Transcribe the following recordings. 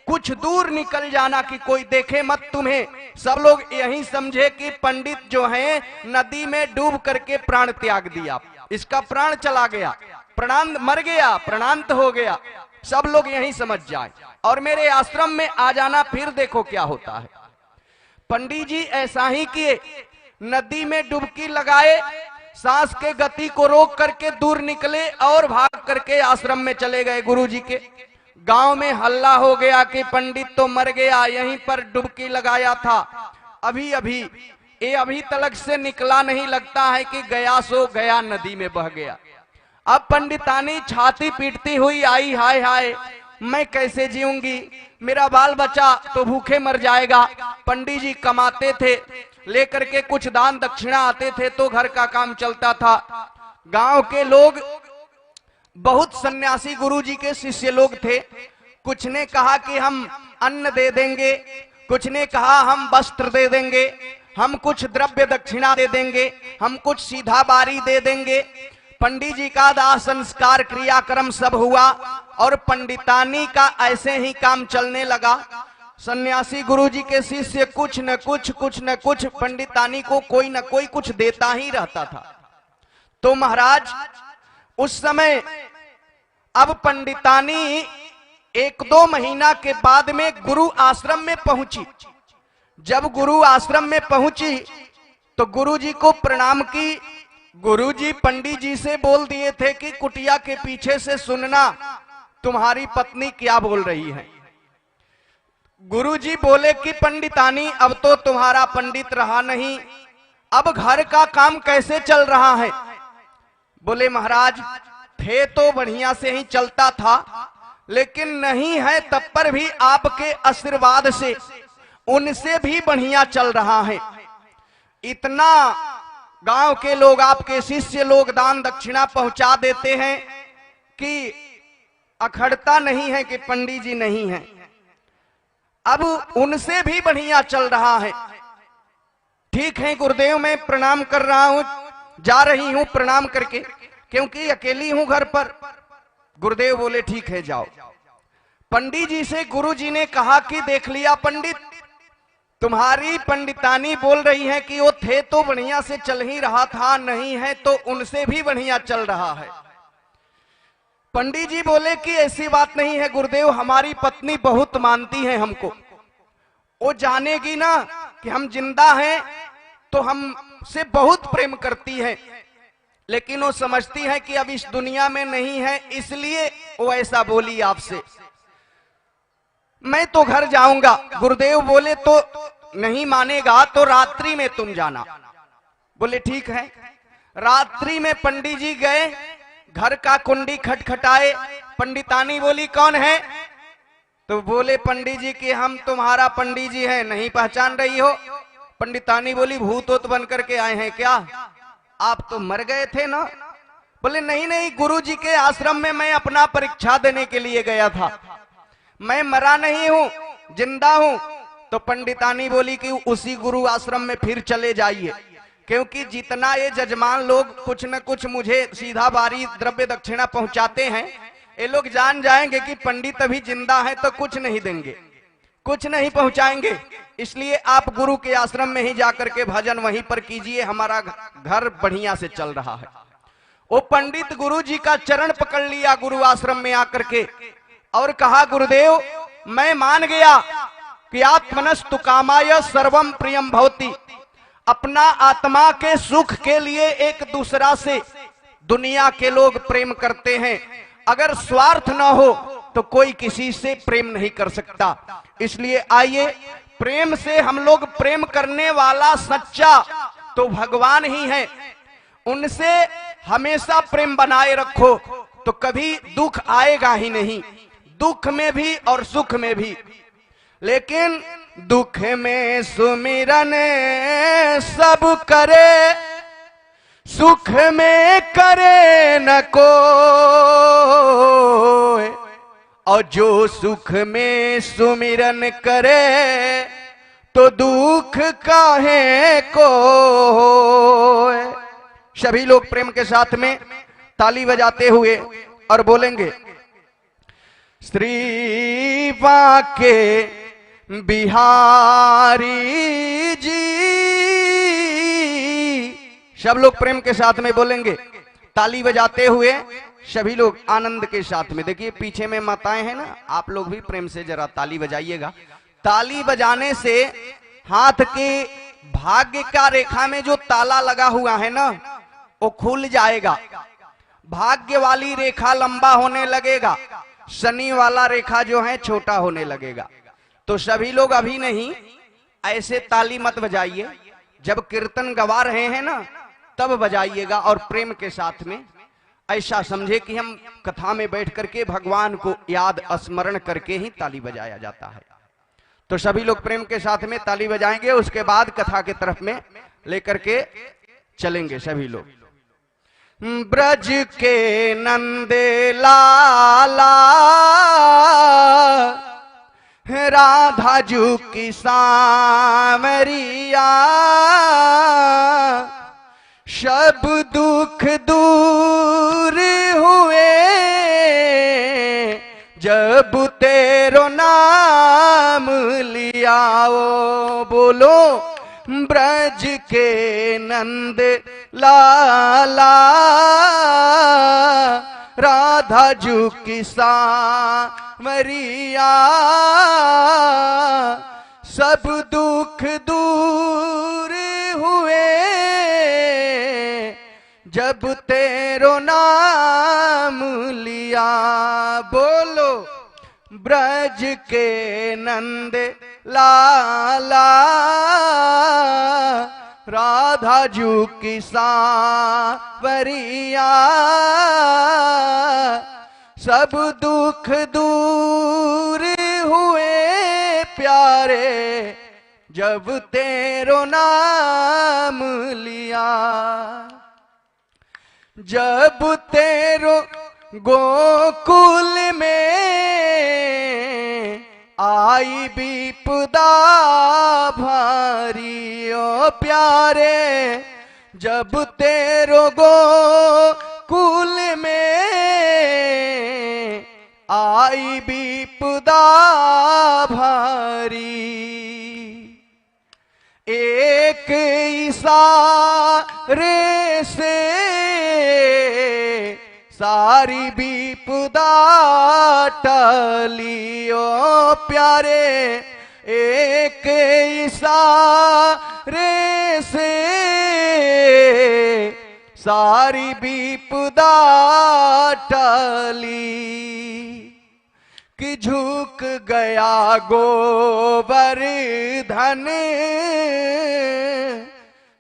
कुछ दूर निकल जाना कि कोई देखे मत तुम्हें। सब लोग यही समझे कि पंडित जो हैं नदी में डूब करके प्राण त्याग दिया, इसका प्राण चला गया, प्राणांत मर गया, प्राणांत हो गया, सब लोग यही समझ जाए और मेरे आश्रम में आ जाना, फिर देखो क्या होता है। पंडित जी ऐसा ही किए, नदी में डुबकी लगाए, सांस के गति को रोक करके दूर निकले और भाग करके आश्रम में चले गए गुरु जी के। गांव में हल्ला हो गया कि पंडित तो मर गया, यहीं पर डुबकी लगाया था, अभी अभी ये अभी तलक से निकला नहीं, लगता है कि गया सो गया, नदी में बह गया। अब पंडितानी छाती पीटती हुई आई, हाय हाय मैं कैसे जीऊंगी, मेरा बाल बच्चा तो भूखे मर जाएगा। पंडित जी कमाते थे, लेकर के कुछ दान दक्षिणा आते थे तो घर का काम चलता था। गांव के लोग बहुत सन्यासी गुरु जी के शिष्य लोग थे, कुछ ने कहा कि हम अन्न दे देंगे, कुछ ने कहा हम वस्त्र दे देंगे, हम कुछ द्रव्य दक्षिणा दे देंगे, हम कुछ सीधा बारी दे देंगे। पंडित जी का दाह संस्कार क्रियाक्रम सब हुआ और पंडितानी का ऐसे ही काम चलने लगा। सन्यासी गुरु जी के शिष्य कुछ न कुछ पंडितानी को कोई न कोई कुछ देता ही रहता था। तो महाराज उस समय अब पंडितानी 1-2 महीना के बाद में गुरु आश्रम में पहुंची। जब गुरु आश्रम में पहुंची तो गुरु जी को प्रणाम की। गुरु जी पंडित जी से बोल दिए थे कि कुटिया के पीछे से सुनना, तुम्हारी पत्नी क्या बोल रही है। गुरु जी बोले कि पंडितानी अब तो तुम्हारा पंडित रहा नहीं, अब घर का काम कैसे चल रहा है। बोले महाराज थे तो बढ़िया से ही चलता था, लेकिन नहीं है तब पर भी आपके आशीर्वाद से उनसे भी बढ़िया चल रहा है। इतना गांव के लोग, आपके शिष्य लोग दान दक्षिणा पहुंचा देते हैं कि अखड़ता नहीं है कि पंडित जी नहीं है, अब उनसे भी बढ़िया चल रहा है। ठीक है गुरुदेव, मैं प्रणाम कर रहा हूं, जा रही हूं प्रणाम करके, क्योंकि अकेली हूं घर पर। गुरुदेव बोले ठीक है जाओ। पंडित जी से गुरु जी ने कहा कि देख लिया पंडित, तुम्हारी पंडितानी बोल रही है कि वो थे तो बढ़िया से चल ही रहा था, नहीं है तो उनसे भी बढ़िया चल रहा है। पंडित जी बोले कि ऐसी बात नहीं है गुरुदेव, हमारी पत्नी बहुत मानती है हमको, वो जानेगी ना कि हम जिंदा हैं तो हमसे बहुत प्रेम करती है, लेकिन वो समझती है कि अब इस दुनिया में नहीं है, इसलिए वो ऐसा बोली आपसे। मैं तो घर जाऊंगा। गुरुदेव बोले तो नहीं मानेगा तो रात्रि में तुम जाना। बोले ठीक है। रात्रि में पंडित जी गए, घर का कुंडी खटखटाए, पंडितानी बोली कौन है, तो बोले पंडित जी कि हम तुम्हारा पंडित जी हैं, नहीं पहचान रही हो। पंडितानी बोली भूत वूत बन करके आए हैं क्या, आप तो मर गए थे ना। बोले नहीं नहीं, गुरु जी के आश्रम में मैं अपना परीक्षा देने के लिए गया था, मैं मरा नहीं हूं, जिंदा हूं। तो पंडितानी बोली कि उसी गुरु आश्रम में फिर चले जाइए, क्योंकि जितना ये जजमान लोग कुछ न कुछ मुझे सीधा बारी द्रव्य दक्षिणा पहुंचाते हैं, ये लोग जान जाएंगे कि पंडित अभी जिंदा है तो कुछ नहीं देंगे, कुछ नहीं पहुंचाएंगे। इसलिए आप गुरु के आश्रम में ही जाकर के भजन वहीं पर कीजिए, हमारा घर बढ़िया से चल रहा है। वो पंडित गुरु जी का चरण पकड़ लिया गुरु आश्रम में आकर के और कहा गुरुदेव मैं मान गया कि आत्मनस्तु कामाय सर्वम प्रियम भवति, अपना आत्मा के सुख के लिए एक दूसरा से दुनिया के लोग प्रेम करते हैं, अगर स्वार्थ न हो तो कोई किसी से प्रेम नहीं कर सकता। इसलिए आइए प्रेम से हम लोग प्रेम करने वाला सच्चा तो भगवान ही है, उनसे हमेशा प्रेम बनाए रखो तो कभी दुख आएगा ही नहीं, दुख में भी और सुख में भी। लेकिन दुख में सुमिरन सब करे, सुख में करे न कोई, और जो सुख में सुमिरन करे तो दुख काहे को। सभी लोग प्रेम के साथ में ताली बजाते हुए और बोलेंगे श्री बांके बिहारी जी। सब लोग प्रेम के साथ में बोलेंगे, ताली बजाते हुए सभी लोग आनंद के साथ में। देखिए पीछे में माताएं हैं ना, आप लोग भी प्रेम से जरा ताली बजाइएगा। ताली बजाने से हाथ के भाग्य का रेखा में जो ताला लगा हुआ है ना, वो खुल जाएगा। भाग्य वाली रेखा लंबा होने लगेगा, शनि वाला रेखा जो है छोटा होने लगेगा। तो सभी लोग अभी नहीं, ऐसे ताली मत बजाइए, जब कीर्तन गवा रहे हैं ना तब बजाइएगा। और प्रेम के साथ में ऐसा समझे कि हम कथा में बैठ करके भगवान को याद स्मरण करके ही ताली बजाया जाता है। तो सभी लोग प्रेम के साथ में ताली बजाएंगे, उसके बाद कथा के तरफ में लेकर के चलेंगे सभी लोग। ब्रज के नंद लाला राधा जू की सांवरिया, सब दुख दूर हुए जब तेरो नाम लिया। ओ बोलो ब्रज के नंद लाला राधा जू की सांवरिया, सब दुख दूर हुए जब तेरो नाम लिया। बोलो ब्रज के नंद लाला राधा जू की सांवरिया, सब दुख दूर हुए प्यारे जब तेरो नाम लिया। जब तेरो गोकुल में आई विपदा भारी ओ प्यारे, जब तेरो गोकुल में आई विपदा भारी, एक इशारे से सारी विपदा टली ओ प्यारे, एक इशारे से सारी विपदा टली। कि झुक गया गोवर्धन,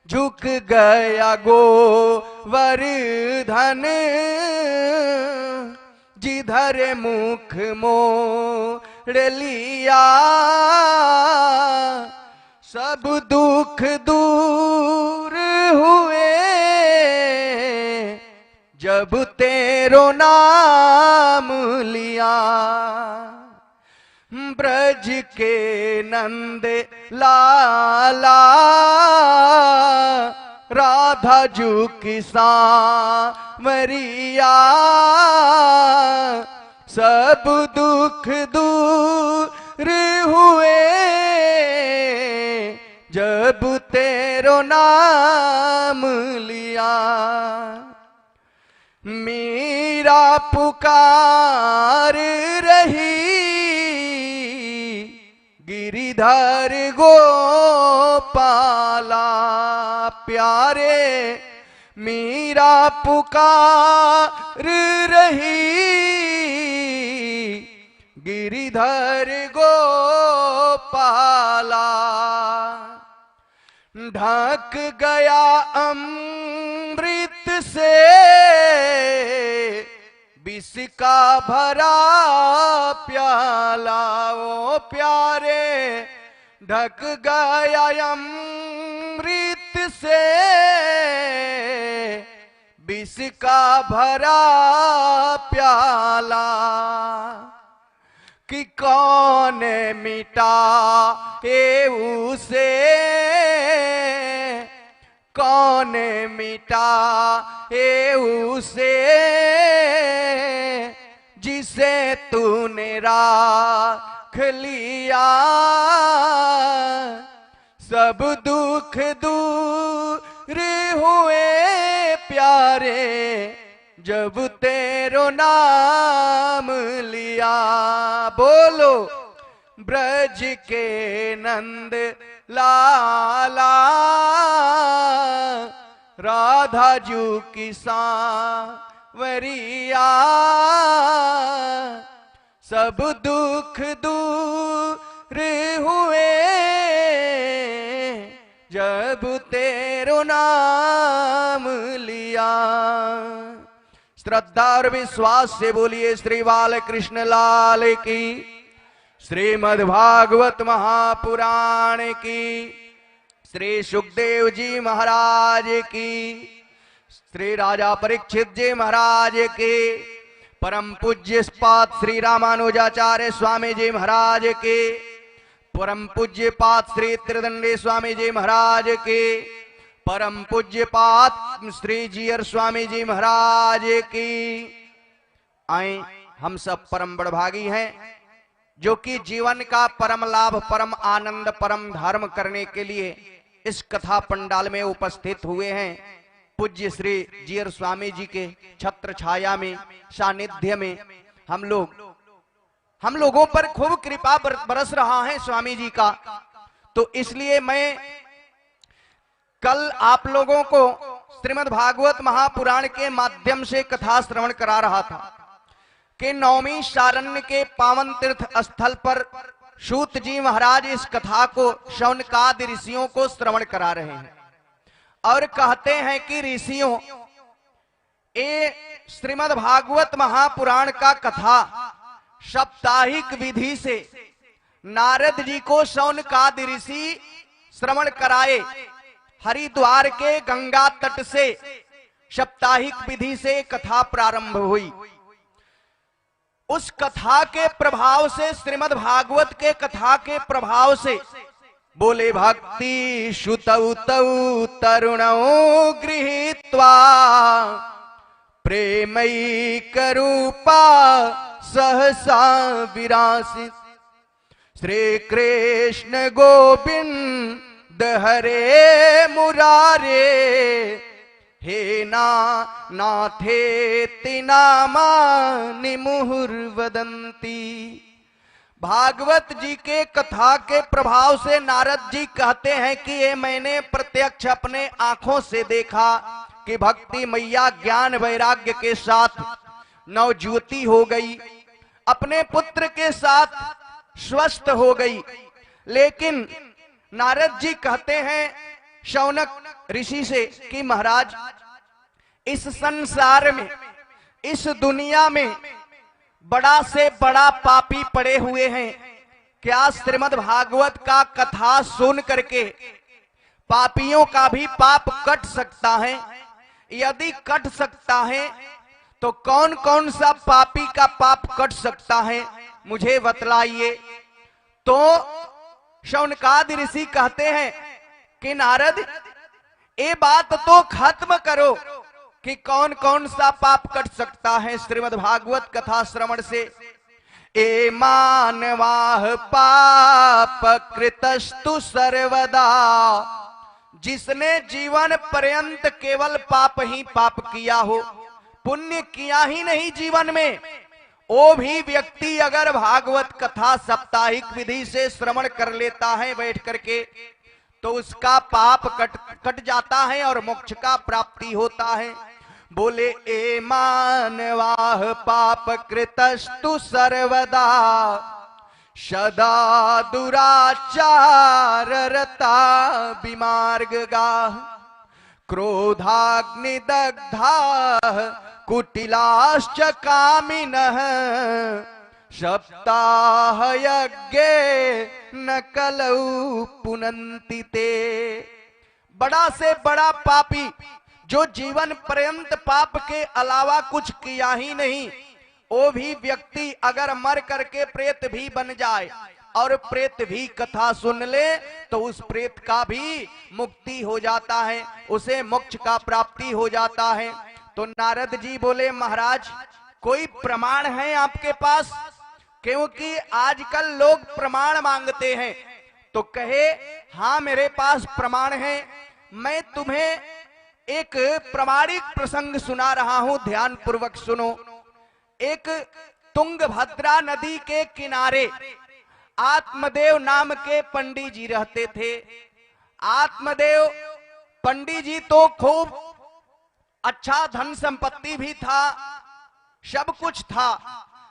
झुक गया गोवर्धन, जिधर मुख मोड़ लिया, सब दुख दूर हुए जब तेरो नाम लिया। ब्रज के नंद लाला राधा जू की सांवरिया, सब दुख दूर हुए जब तेरो नाम लिया। मीरा पुकार रही गिरिधर गोपाला प्यारे, मीरा पुकार रही गिरिधर गोपाला। ढक गया अमृत से विष का भरा प्याला ओ प्यारे, ढक गया अमृत से विष का भरा प्याला। कि कौन मिटा उसे, कौन मिटा उसे, जिसे तूने सुख लिया, सब दुख दूर हुए प्यारे, जब तेरो नाम लिया। बोलो ब्रज के नंद लाला, राधा जू की सांवरिया, सब दुख दूर हुए, जब तेरो नाम लिया। श्रद्धा और विश्वास से बोलिए श्री बाल कृष्ण लाल की, श्रीमद् भागवत महापुराण की, श्री सुखदेव जी महाराज की, श्री राजा परीक्षित जी महाराज के, परम पूज्य पाद श्री रामानुजाचार्य स्वामी जी महाराज के, परम पूज्य पाद श्री त्रिदंडी स्वामी जी महाराज के, परम पूज्य पाद श्री जीयर स्वामी जी महाराज की। आए हम सब परम बड़भागी हैं जो कि जीवन का परम लाभ, परम आनंद, परम धर्म करने के लिए इस कथा पंडाल में उपस्थित हुए हैं। पूज्य श्री जीयर स्वामी जी के छत्र छाया में, सानिध्य में हम लोगों पर खूब कृपा बरस रहा है स्वामी जी का। तो इसलिए मैं कल आप लोगों को श्रीमद् भागवत महापुराण के माध्यम से कथा श्रवण करा रहा था कि नवमी शारण्य के पावन तीर्थ स्थल पर सूत जी महाराज इस कथा को शौनकादि ऋषियों को श्रवण करा रहे हैं और कहते हैं कि ऋषियों, ये श्रीमद् भागवत महापुराण का कथा साप्ताहिक विधि से नारद जी को शौनकादि ऋषि श्रवण कराए। हरिद्वार के गंगा तट से साप्ताहिक विधि से कथा प्रारंभ हुई। उस कथा के प्रभाव से, श्रीमद् भागवत के कथा के प्रभाव से बोले भक्ति श्रुतौ तौ तरुणौ गृहीत्वा प्रेमैक रूपा सहसा विरासित, श्री कृष्ण गोविंद हरे मुरारे, हे नाथेति नामानि मुहुर्वदन्ति। भागवत जी के कथा के प्रभाव से नारद जी कहते हैं कि ये मैंने प्रत्यक्ष अपने आंखों से देखा कि भक्ति मैया ज्ञान वैराग्य के साथ नवज्योति हो गई, अपने पुत्र के साथ स्वस्थ हो गई। लेकिन नारद जी कहते हैं शौनक ऋषि से कि महाराज, इस संसार में, इस दुनिया में बड़ा से बड़ा पापी पड़े हुए हैं। क्या श्रीमद् भागवत का कथा सुन करके पापियों का भी पाप कट सकता है? यदि कट सकता है तो कौन कौन सा पापी का पाप कट सकता है, मुझे बतलाइए। तो शौनकादि ऋषि कहते हैं कि नारद, ये बात तो खत्म करो कि कौन कौन सा पाप कट सकता है श्रीमद् भागवत कथा श्रवण से। ए मानवाह पाप कृतस्तु सर्वदा, जिसने जीवन पर्यंत केवल पाप ही पाप किया हो, पुण्य किया ही नहीं जीवन में, वो भी व्यक्ति अगर भागवत कथा साप्ताहिक विधि से श्रवण कर लेता है बैठ करके, तो उसका पाप कट जाता है और मोक्ष का प्राप्ति होता है। बोले ए मानवाह पाप कृतस्तु सर्वदा, सदा दुराचार रता विमार्गगा, क्रोधाग्नि दग्धा कुटिलाश्च कामिनः, सप्ताह यज्ञे न कलौ पुनन्ति ते। बड़ा से बड़ा पापी जो जीवन पर्यंत पाप के अलावा कुछ किया ही नहीं, वो भी व्यक्ति अगर मर करके प्रेत भी बन जाए और प्रेत भी कथा सुन ले तो उस प्रेत का भी मुक्ति हो जाता है, उसे मोक्ष का प्राप्ति हो जाता है। तो नारद जी बोले महाराज, कोई प्रमाण है आपके पास क्योंकि आजकल लोग प्रमाण मांगते हैं, तो कहे हाँ मेरे पास प्रमाण है। मैं तुम्हें एक प्रामाणिक प्रसंग सुना रहा हूं, ध्यान पूर्वक सुनो। एक तुंगभद्रा नदी के किनारे आत्मदेव नाम के पंडित जी रहते थे। आत्मदेव पंडित जी तो खूब अच्छा धन संपत्ति भी था, सब कुछ था,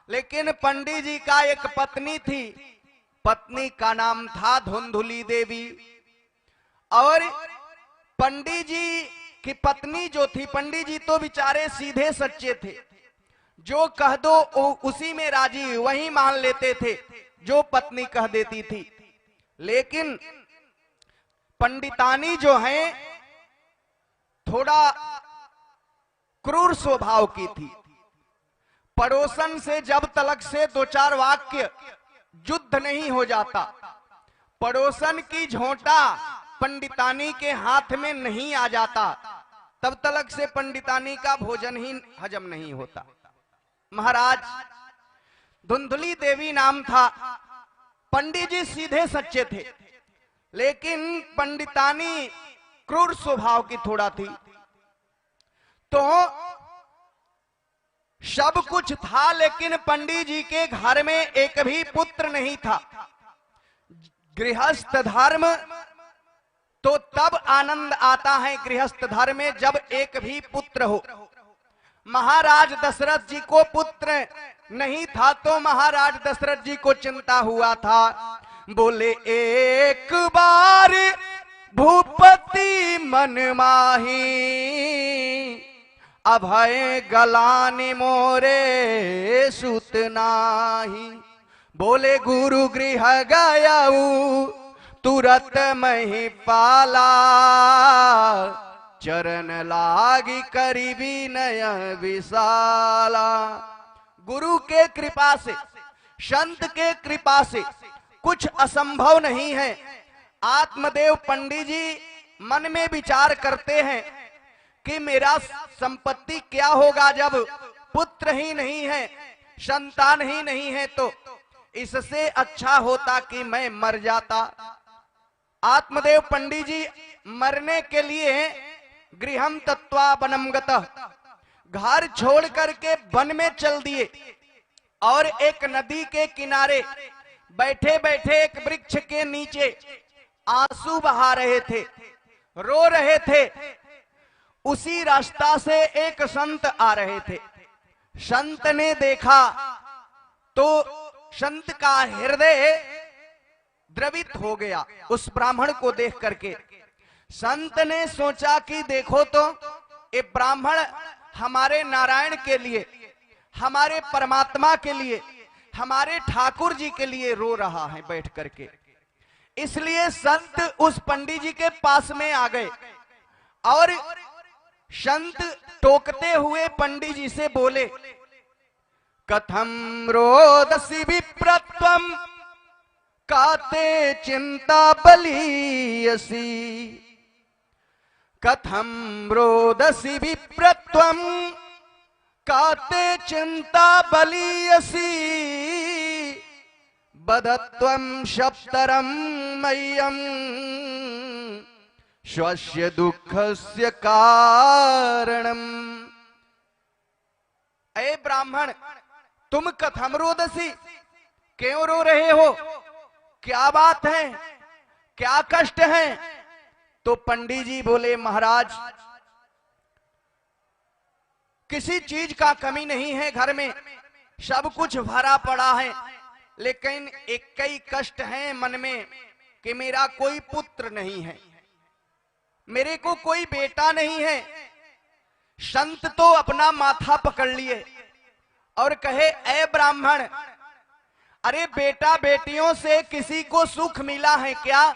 लेकिन पंडित जी का एक पत्नी थी। पत्नी का नाम था धुंधुली देवी। और पंडित जी की पत्नी जो थी, पंडित जी तो बेचारे सीधे सच्चे थे, जो कह दो उसी में राजी, वही मान लेते थे जो पत्नी कह देती थी। लेकिन पंडितानी जो है थोड़ा क्रूर स्वभाव की थी। पड़ोसन से जब तलक से दो चार वाक्य युद्ध नहीं हो जाता, पड़ोसन की झोंटा पंडितानी के हाथ में नहीं आ जाता, तब तलक से पंडितानी का भोजन ही हजम नहीं होता। महाराज धुंधुली देवी नाम था। पंडित जी सीधे सच्चे थे, लेकिन पंडितानी क्रूर स्वभाव की थोड़ा थी। तो सब कुछ था, लेकिन पंडित जी के घर में एक भी पुत्र नहीं था। गृहस्थ धर्म तो तब आनंद आता है गृहस्थ धर्म में जब एक भी पुत्र हो। महाराज दशरथ जी को पुत्र नहीं था, तो महाराज दशरथ जी को चिंता हुआ था। बोले एक बार भूपति मन माही, अभय गलानि मोरे सुत नाही। बोले गुरु गृह गयऊ तुरत मही पाला, चरण लागी करी विनय विशाला। गुरु के कृपा से, संत के कृपा से कुछ असंभव नहीं है। आत्मदेव पंडित जी मन में विचार करते हैं कि मेरा संपत्ति क्या होगा जब पुत्र ही नहीं है, संतान ही नहीं है, तो इससे अच्छा होता कि मैं मर जाता। आत्मदेव पंडित जी मरने के लिए गृहम तत्वा वनम गतः, घर छोड़ करके वन में चल दिए और एक नदी के किनारे बैठे बैठे एक वृक्ष के नीचे आंसू बहा रहे थे, रो रहे थे। उसी रास्ता से एक संत आ रहे थे। संत ने देखा तो संत का हृदय द्रवित हो गया उस ब्राह्मण को देख करके। संत ने सोचा कि देखो तो ये ब्राह्मण हमारे नारायण के लिए, हमारे परमात्मा के लिए, हमारे ठाकुर जी के लिए रो रहा है बैठ करके। इसलिए संत उस पंडित जी के पास में आ गए और संत टोकते हुए पंडित जी से बोले, कथम रोदसी विप्रत्वम काते चिंता बलीयसी। कथम रोदसी विप्रत्वम काते चिंता बलीयसी। बदत्वम शप्तरम मह्यम स्वस्य दुःखस्य कारणम। ऐ ब्राह्मण, तुम कथम रोदसी, क्यों रो रहे हो? क्या बात है, क्या कष्ट है? तो पंडित जी बोले, महाराज किसी चीज का कमी नहीं है, घर में सब कुछ भरा पड़ा है, लेकिन एक कई कष्ट है मन में कि मेरा कोई पुत्र नहीं है, मेरे को कोई बेटा नहीं है। संत तो अपना माथा पकड़ लिए और कहे, ऐ ब्राह्मण, अरे बेटा बेटियों से किसी को सुख मिला है क्या?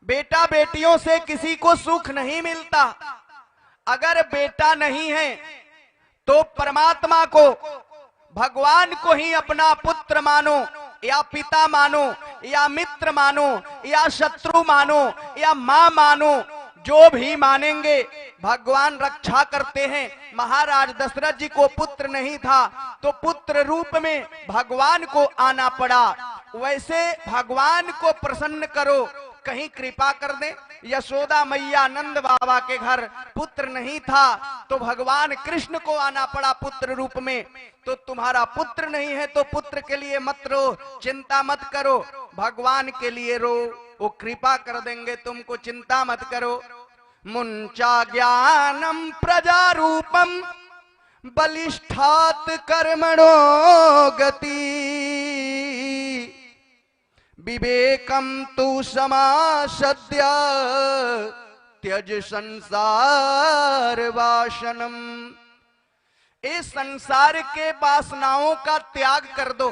बेटा बेटियों से किसी को सुख नहीं मिलता। अगर बेटा नहीं है तो परमात्मा को, भगवान को ही अपना पुत्र मानो, या पिता मानो, या मित्र मानो, या शत्रु मानो, या मां मानो। जो भी मानेंगे भगवान रक्षा करते हैं। महाराज दशरथ जी को पुत्र नहीं था तो पुत्र रूप में भगवान को आना पड़ा। वैसे भगवान को प्रसन्न करो, कहीं कृपा कर दे। यशोदा मैया नंद बाबा के घर पुत्र नहीं था तो भगवान कृष्ण को आना पड़ा पुत्र रूप में। तो तुम्हारा पुत्र नहीं है तो पुत्र के लिए मत रो, चिंता मत करो, भगवान के लिए रो, वो कृपा कर देंगे तुमको, चिंता मत करो। मुंचा ज्ञानम प्रजा रूपम बलिष्ठात कर्मणो गति विवेकम तु समासद्य त्यज संसार वासनम। इस संसार के वासनाओं का त्याग कर दो।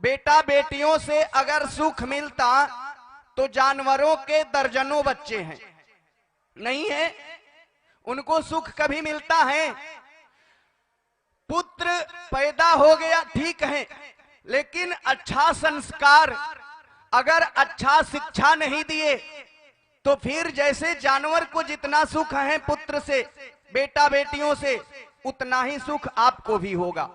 बेटा बेटियों से अगर सुख मिलता तो जानवरों के दर्जनों बच्चे हैं, नहीं है? उनको सुख कभी मिलता है? पुत्र पैदा हो गया ठीक है, लेकिन अच्छा संस्कार, अगर अच्छा शिक्षा नहीं दिए तो फिर जैसे जानवर को जितना सुख है पुत्र से, बेटा बेटियों से, उतना ही सुख आपको भी होगा।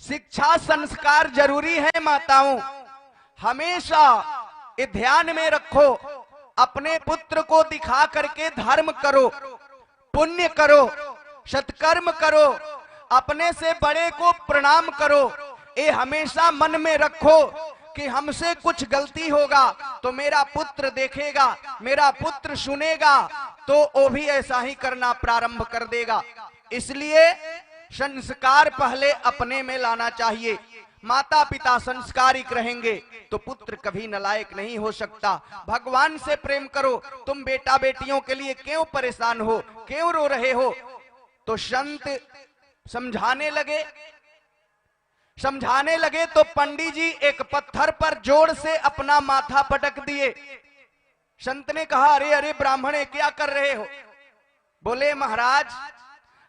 शिक्षा संस्कार जरूरी है माताओं, हमेशा ये ध्यान में रखो। अपने पुत्र को दिखा करके धर्म करो, पुण्य करो, सत्कर्म करो, अपने से बड़े को प्रणाम करो। ये हमेशा मन में रखो कि हमसे कुछ गलती होगा तो मेरा पुत्र देखेगा, मेरा पुत्र सुनेगा तो वो भी ऐसा ही करना प्रारंभ कर देगा। इसलिए संस्कार पहले अपने में लाना चाहिए। माता पिता संस्कारिक रहेंगे तो पुत्र कभी नालायक नहीं हो सकता। भगवान से प्रेम करो। तुम बेटा बेटियों के लिए क्यों परेशान हो, क्यों रो रहे हो? तो संत समझाने लगे तो पंडित जी एक पत्थर पर जोर से अपना माथा पटक दिए। संत ने कहा, अरे अरे ब्राह्मण क्या कर रहे हो? बोले, महाराज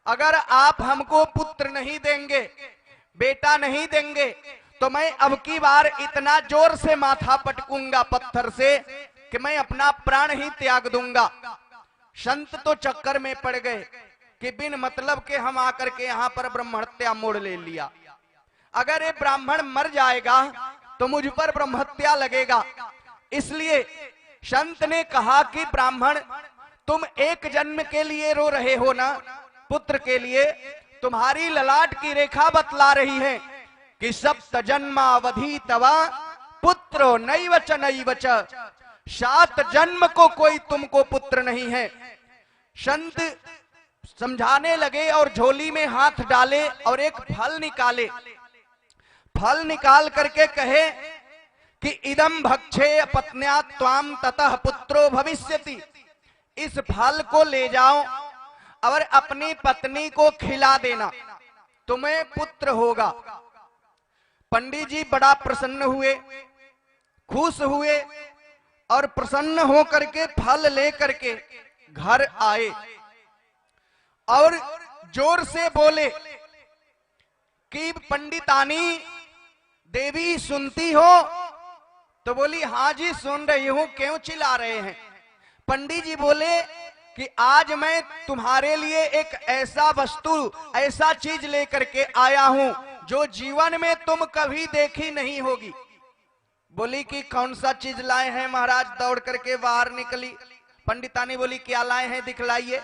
अगर आप हमको पुत्र नहीं देंगे, बेटा नहीं देंगे, तो मैं अब की बार इतना जोर से माथा पटकूंगा पत्थर से कि मैं अपना प्राण ही त्याग दूंगा। संत तो चक्कर में पड़ गए कि बिन मतलब के हम आकर के यहाँ पर ब्रह्महत्या मोड़ ले लिया। अगर ये ब्राह्मण मर जाएगा तो मुझ पर ब्रह्महत्या लगेगा। इसलिए संत ने कहा कि ब्राह्मण, तुम एक जन्म के लिए रो रहे हो ना, पुत्र के लिए। तुम्हारी ललाट की रेखा बतला रही है कि सप्त जन्मावधि तवा पुत्रो नैवच नैवच, 7 जन्म को कोई तुमको पुत्र नहीं है। संत समझाने लगे और झोली में हाथ डाले और एक फल निकाले। फल निकाल करके कहे कि इदम भक्षे पत्न्या त्वाम ततः पुत्रो भविष्यति। इस फल को ले जाओ और अपनी पत्नी को खिला देना, तुम्हें पुत्र होगा। पंडित जी बड़ा प्रसन्न हुए, खुश हुए और प्रसन्न हो करके फल ले करके घर आए और जोर से बोले कि पंडितानी देवी सुनती हो? तो बोली, हाँ जी सुन रही हूं, क्यों चिल्ला रहे हैं? पंडित जी बोले कि आज मैं तुम्हारे लिए एक ऐसा वस्तु, ऐसा चीज लेकर के आया हूं जो जीवन में तुम कभी देखी नहीं होगी। बोली कि कौन सा चीज लाए हैं महाराज? दौड़ करके बाहर निकली। पंडितानी बोली, क्या लाए हैं, दिखलाइए।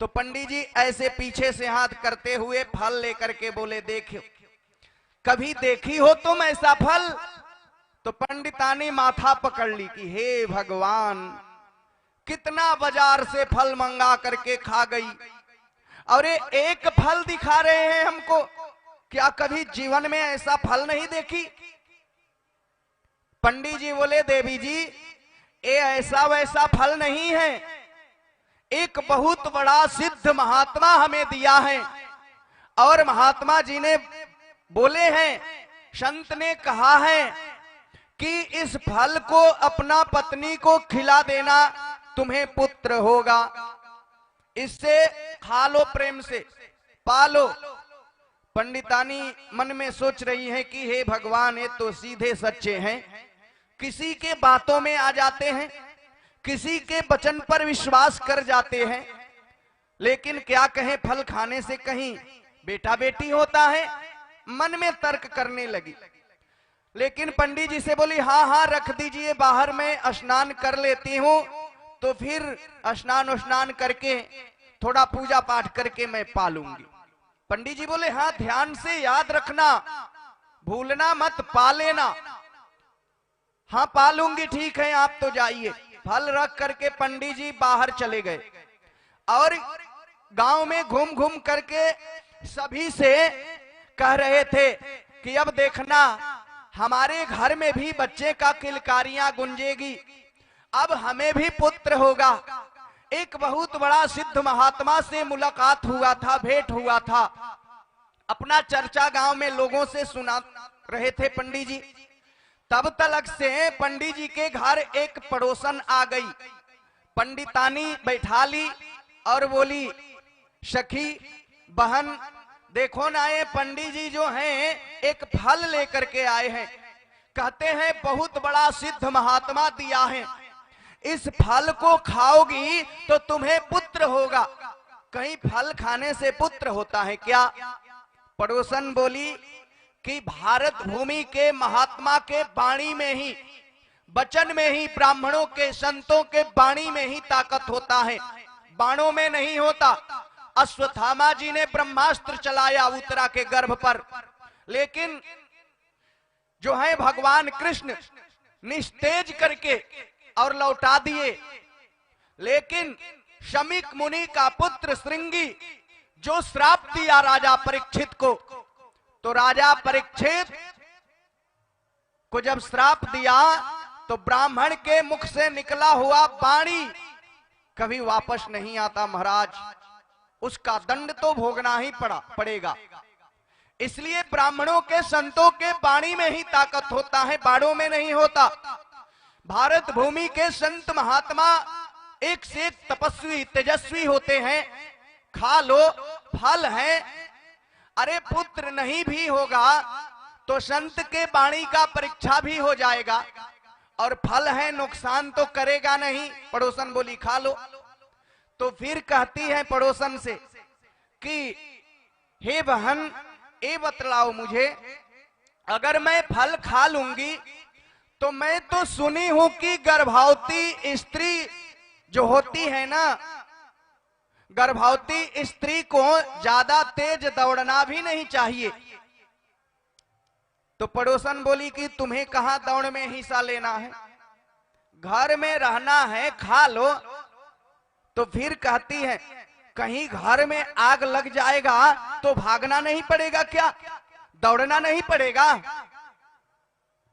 तो पंडित जी ऐसे पीछे से हाथ करते हुए फल लेकर के बोले, देखो कभी देखी हो तुम ऐसा फल? तो पंडितानी माथा पकड़ ली कि हे भगवान, कितना बाजार से फल मंगा करके खा गई और ये एक फल दिखा रहे हैं हमको, क्या कभी जीवन में ऐसा फल नहीं देखी? पंडित जी बोले, देवी जी ये ऐसा वैसा फल नहीं है, एक बहुत बड़ा सिद्ध महात्मा हमें दिया है और महात्मा जी ने बोले हैं, संत ने कहा है कि इस फल को अपना पत्नी को खिला देना, तुम्हें पुत्र होगा। इससे खा लो, प्रेम से पालो। पंडितानी मन में सोच रही है कि हे भगवान, ये तो सीधे सच्चे हैं, किसी के बातों में आ जाते हैं, किसी के वचन पर विश्वास कर जाते हैं, लेकिन क्या कहें, फल खाने से कहीं बेटा बेटी होता है। मन में तर्क करने लगी, लेकिन पंडित जी से बोली हाँ हाँ रख दीजिए, बाहर में स्नान कर लेती हूँ, तो फिर स्नान करके थोड़ा पूजा पाठ करके मैं पालूंगी। पंडित जी बोले हाँ ध्यान से याद रखना, भूलना मत, पा लेना। हाँ पालूंगी, ठीक है आप तो जाइए। फल रख करके पंडित जी बाहर चले गए और गांव में घूम घूम करके सभी से कह रहे थे कि अब देखना हमारे घर में भी बच्चे का किलकारियां गुंजेगी, अब हमें भी पुत्र होगा। एक बहुत बड़ा सिद्ध महात्मा से मुलाकात हुआ था, भेंट हुआ था, अपना चर्चा गांव में लोगों से सुना रहे थे पंडित जी। तब तलक से पंडित जी के घर एक पड़ोसन आ गई, पंडितानी बैठा ली और बोली सखी बहन देखो ना, ये पंडित जी जो हैं एक फल लेकर के आए हैं, कहते हैं बहुत बड़ा सिद्ध महात्मा दिया है, इस फल को खाओगी तो तुम्हें पुत्र होगा। कहीं फल खाने से पुत्र होता है क्या? पड़ोसन बोली कि भारत भूमि के महात्मा के वाणी में ही, वचन में ही, ब्राह्मणों के संतों के वाणी में ही ताकत होता है, बाणों में नहीं होता। अश्वत्थामा जी ने ब्रह्मास्त्र चलाया उत्तरा के गर्भ पर, लेकिन जो है भगवान कृष्ण निस्तेज करके और लौटा दिए। लेकिन शमीक मुनि का पुत्र श्रृंगी जो श्राप दिया राजा परीक्षित को, तो राजा परीक्षित को जब श्राप दिया तो ब्राह्मण के मुख से निकला हुआ वाणी कभी वापस नहीं आता महाराज, उसका दंड तो भोगना ही पड़ेगा। इसलिए ब्राह्मणों के संतों के वाणी में ही ताकत होता है, बाणों में नहीं होता। भारत भूमि के संत महात्मा एक से एक तपस्वी तेजस्वी होते हैं, खा लो फल है। अरे पुत्र नहीं भी होगा तो संत के वाणी का परीक्षा भी हो जाएगा, और फल है नुकसान तो करेगा नहीं। पड़ोसन बोली खा लो। तो फिर कहती है पड़ोसन से कि हे बहन ये बतलाओ मुझे, अगर मैं फल खा लूंगी तो मैं तो सुनी हूं कि गर्भवती स्त्री जो होती है ना, गर्भवती स्त्री को ज्यादा तेज दौड़ना भी नहीं चाहिए। तो पड़ोसन बोली कि तुम्हें कहां दौड़ में हिस्सा लेना है, घर में रहना है, खा लो। तो फिर कहती है कहीं घर में आग लग जाएगा तो भागना नहीं पड़ेगा क्या, दौड़ना नहीं पड़ेगा?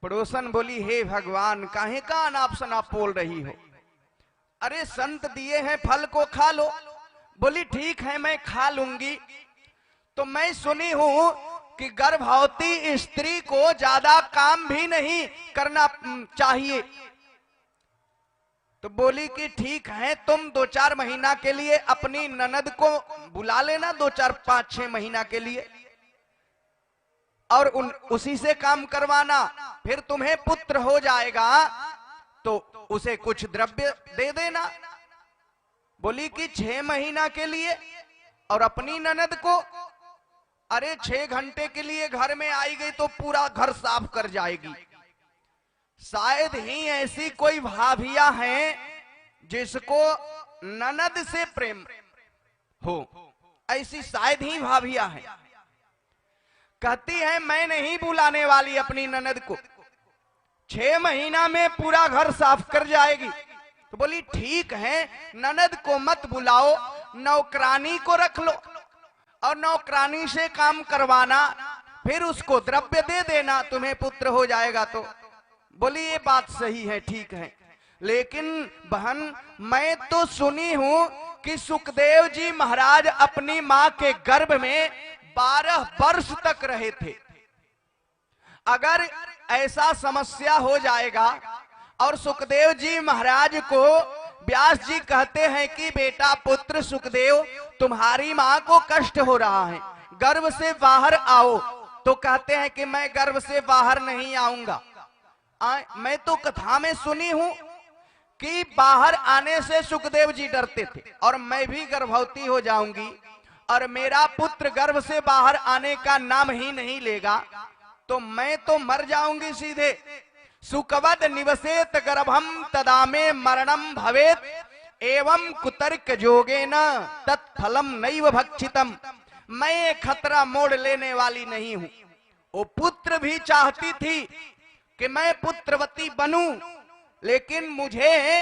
पड़ोसन बोली हे भगवान काहे का अनाप शनाप बोल रही हो, अरे संत दिए हैं फल को खा लो। बोली ठीक है मैं खा लूंगी। तो मैं सुनी हूं कि गर्भवती स्त्री को ज्यादा काम भी नहीं करना चाहिए। तो बोली कि ठीक है तुम 2-4 महीना के लिए अपनी ननद को बुला लेना, 2-4-5-6 महीना के लिए, और उसी से काम करवाना, फिर तुम्हें पुत्र हो जाएगा तो उसे कुछ द्रव्य दे देना। बोली कि 6 महीना के लिए और अपनी ननद को, अरे 6 घंटे के लिए घर में आई गई तो पूरा घर साफ कर जाएगी। शायद ही ऐसी कोई भाभिया हैं जिसको ननद से प्रेम हो, ऐसी शायद ही भाभिया हैं। कहती है मैं नहीं बुलाने वाली अपनी ननद को, 6 महीना में पूरा घर साफ कर जाएगी। तो बोली ठीक है ननद को मत बुलाओ, नौकरानी को रख लो और नौकरानी से काम करवाना, फिर उसको द्रव्य दे देना, तुम्हें पुत्र हो जाएगा। तो बोली ये बात सही है, ठीक है, लेकिन बहन मैं तो सुनी हूं कि सुखदेव जी महाराज अपनी मां के गर्भ में 12 वर्ष तक रहे थे। अगर ऐसा समस्या हो जाएगा और सुखदेव जी महाराज को व्यास जी कहते हैं कि बेटा पुत्र सुखदेव तुम्हारी मां को कष्ट हो रहा है, गर्भ से बाहर आओ, तो कहते हैं कि मैं गर्भ से बाहर नहीं आऊंगा। मैं तो कथा में सुनी हूं कि बाहर आने से सुखदेव जी डरते थे और मैं भी गर्भवती हो जाऊंगी और मेरा पुत्र गर्भ से बाहर आने का नाम ही नहीं लेगा तो मैं तो मर जाऊंगी सीधे। सुकवद निवसेत गर्भम तदा में मरणम भवेत एवं कुतर्क जोगेन तत्फलम नैव भक्षितम। मैं खतरा मोड़ लेने वाली नहीं हूं। वो पुत्र भी चाहती थी कि मैं पुत्रवती बनूं, लेकिन मुझे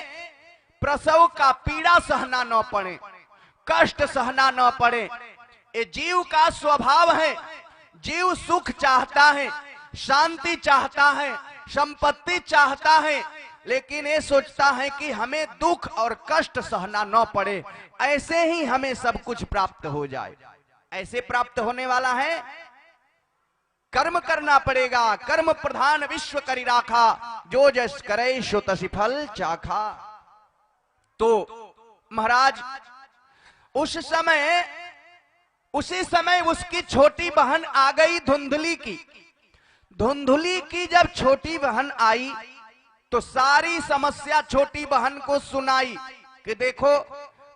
प्रसव का पीड़ा सहना न पड़े, कष्ट सहना न पड़े। ये जीव का स्वभाव है। जीव सुख चाहता है, शांति चाहता है, संपत्ति चाहता है, लेकिन ये सोचता है कि हमें दुख और कष्ट सहना न पड़े, ऐसे ही हमें सब कुछ प्राप्त हो जाए। ऐसे प्राप्त होने वाला है, कर्म करना पड़ेगा। कर्म प्रधान विश्व करी राखा, जो जस करे सो तसी फल चाखा। तो महाराज उसी समय उसकी छोटी बहन आ गई धुंधली की। धुंधली की जब छोटी बहन आई तो सारी समस्या छोटी बहन को सुनाई कि देखो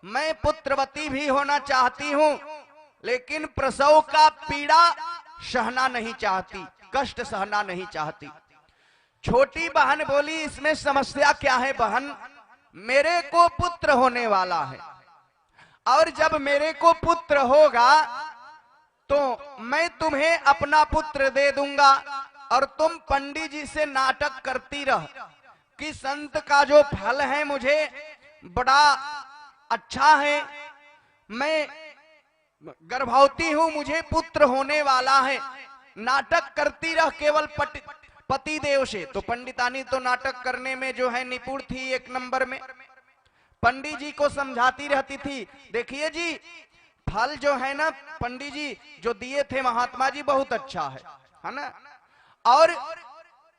मैं पुत्रवती भी होना चाहती हूं, लेकिन प्रसव का पीड़ा सहना नहीं चाहती, कष्ट सहना नहीं चाहती। छोटी बहन बोली इसमें समस्या क्या है बहन, मेरे को पुत्र होने वाला है और जब मेरे को पुत्र होगा तो मैं तुम्हें अपना पुत्र दे दूंगा और तुम पंडित जी से नाटक करती रह कि संत का जो फल है मुझे बड़ा अच्छा है, मैं गर्भवती हूं, मुझे पुत्र होने वाला है। नाटक करती रह केवल पति देव से। तो पंडितानी तो नाटक करने में जो है निपुण थी, एक नंबर में। पंडित जी को समझाती रहती थी, देखिए जी फल जो है ना पंडित जी जो दिए थे महात्मा जी बहुत अच्छा है ना। और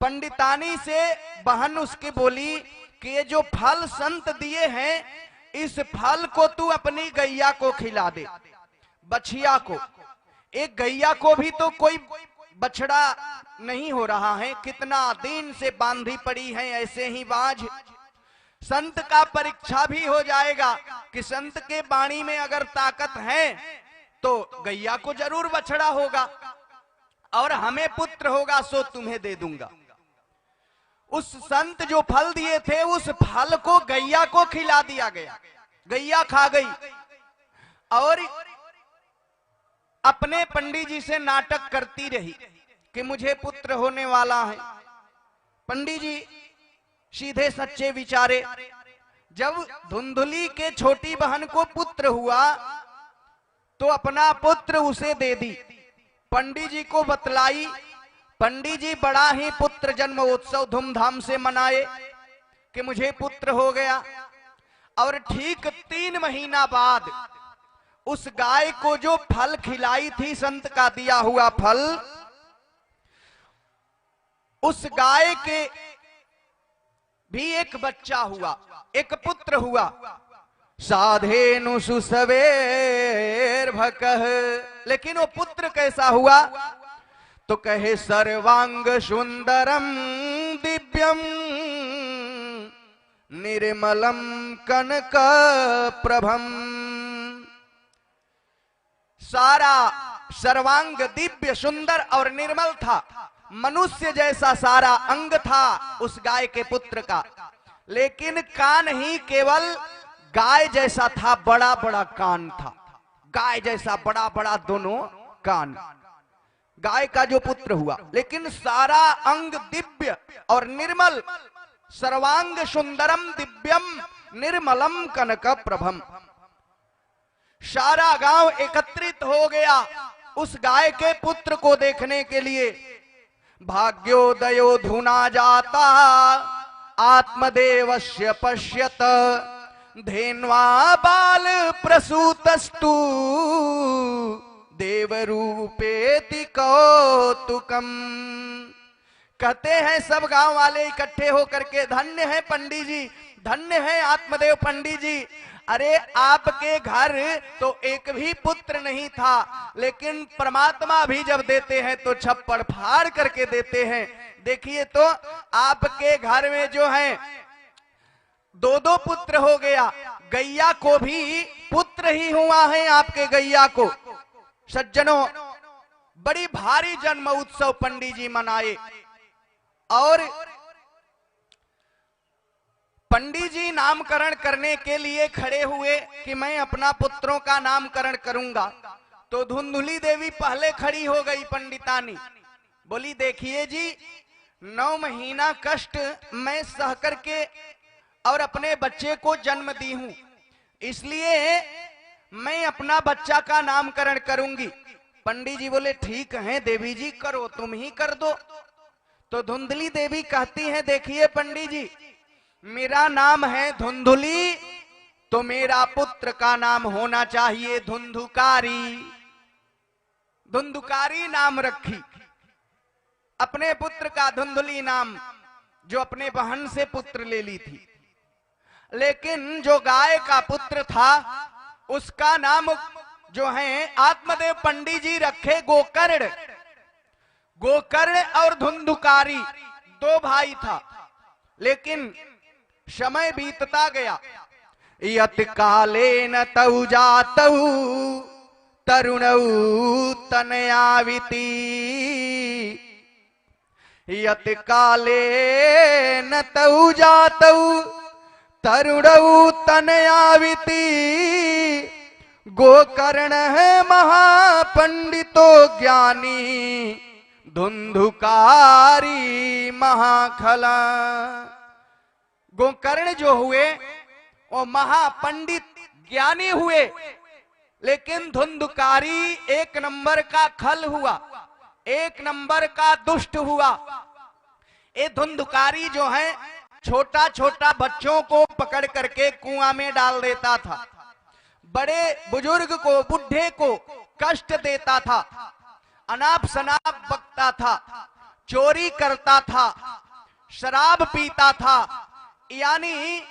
पंडितानी से बहन उसकी बोली कि ये जो फल संत दिए हैं इस फल को तू अपनी गैया को खिला दे, बछिया को। एक गैया को भी तो कोई बछड़ा नहीं हो रहा है, कितना दिन से बांधी पड़ी है ऐसे ही बाज। संत का परीक्षा भी हो जाएगा कि संत के वाणी में अगर ताकत है तो गैया को जरूर बछड़ा होगा और हमें पुत्र होगा सो तुम्हें दे दूंगा। उस संत जो फल दिए थे उस फल को गैया को खिला दिया गया, गैया खा गई और अपने पंडित जी से नाटक करती रही कि मुझे पुत्र होने वाला है। पंडित जी सीधे सच्चे विचारे। जब धुंधली के छोटी बहन को पुत्र हुआ तो अपना पुत्र उसे दे दी, पंडित जी को बतलाई। पंडित जी बड़ा ही पुत्र जन्म उत्सव धूमधाम से मनाए कि मुझे पुत्र हो गया। और ठीक 3 महीना बाद उस गाय को जो फल खिलाई थी संत का दिया हुआ फल, उस गाय के भी एक बच्चा हुआ, एक पुत्र हुआ। साधेनु सुसवेर भकह। लेकिन वो पुत्र कैसा हुआ तो कहे सर्वांग सुंदरम दिव्यम निर्मलम कनक प्रभम। सारा सर्वांग दिव्य सुंदर और निर्मल था, मनुष्य जैसा सारा अंग था उस गाय के पुत्र का, लेकिन कान ही केवल गाय जैसा था, बड़ा बड़ा कान था, गाय जैसा बड़ा बड़ा दोनों कान गाय का जो पुत्र हुआ। लेकिन सारा अंग दिव्य और निर्मल, सर्वांग सुंदरम दिव्यम निर्मलम कनक प्रभम। सारा गांव एकत्रित हो गया उस गाय के पुत्र को देखने के लिए। भाग्योदयो धुना जाता आत्मदेवस्य पश्यत धेन्वा बाल प्रसूतस्तु देवरूपेति कौतुकम। कहते हैं सब गांव वाले इकट्ठे होकर के, धन्य है पंडित जी, धन्य है आत्मदेव पंडित जी। अरे आपके घर तो एक भी पुत्र नहीं था, लेकिन परमात्मा भी जब देते हैं तो छप्पड़ फाड़ करके देते हैं। देखिए तो आपके घर में जो है दो दो पुत्र हो गया, गैया को भी पुत्र ही हुआ है आपके गैया को। सज्जनों, बड़ी भारी जन्म उत्सव पंडित जी मनाए और पंडित जी नामकरण करने के लिए खड़े हुए कि मैं अपना पुत्रों का नामकरण करूंगा। तो धुंधुली देवी पहले खड़ी हो गई पंडितानी, बोली देखिए जी 9 महीना कष्ट मैं सह करके और अपने बच्चे को जन्म दी हूं, इसलिए मैं अपना बच्चा का नामकरण करूंगी। पंडित जी बोले ठीक है देवी जी, करो, तुम ही कर दो। तो धुंधली देवी कहती है देखिए पंडित जी, मेरा नाम है धुंधुली, तो मेरा पुत्र का नाम होना चाहिए धुंधुकारी। धुंधुकारी नाम रखी अपने पुत्र का, धुंधुली नाम, जो अपने बहन से पुत्र ले ली थी। लेकिन जो गाय का पुत्र था उसका नाम जो है आत्मदेव पंडित जी रखे गोकर्ण। गोकर्ण और धुंधुकारी 2 भाई था, लेकिन समय बीतता गया। यत कालेन तौ जातौ तरुणौ तनयाविति, यत कालेन तौ जातौ तरुणौ तनयाविति, गोकर्ण है महापंडितो ज्ञानी, धुंधुकारी महाखला। गोकर्ण जो हुए वो महापंडित ज्ञानी हुए, लेकिन धुंधुकारी 1 नंबर का खल हुआ, 1 नंबर का दुष्ट हुआ। ये धुंधुकारी जो है छोटा छोटा बच्चों को पकड़ करके कुआं में डाल देता था, बड़े बुजुर्ग को, बुढ़े को कष्ट देता था, अनाप शनाप बकता था, चोरी करता था, शराब पीता था, यानी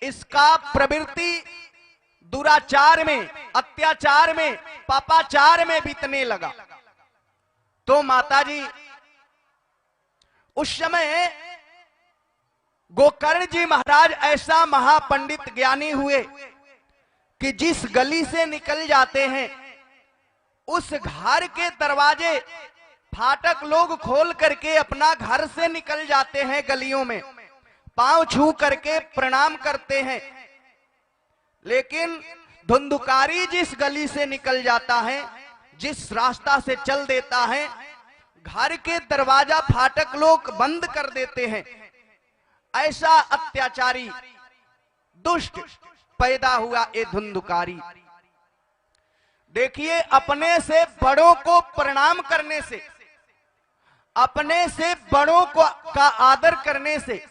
इसका प्रवृत्ति दुराचार में, अत्याचार में, पापाचार में बीतने लगा। तो माताजी उस समय गोकर्ण जी महाराज ऐसा महापंडित ज्ञानी हुए कि जिस गली से निकल जाते हैं उस घर के दरवाजे फाटक लोग खोल करके अपना घर से निकल जाते हैं, गलियों में पांव छू करके प्रणाम करते हैं। लेकिन धुंधुकारी जिस गली से निकल जाता है, जिस रास्ता से चल देता है, घर के दरवाजा फाटक लोग बंद कर देते हैं। ऐसा अत्याचारी दुष्ट पैदा हुआ ये धुंधुकारी। देखिए, अपने से बड़ों को प्रणाम करने से, अपने से बड़ों को का आदर करने से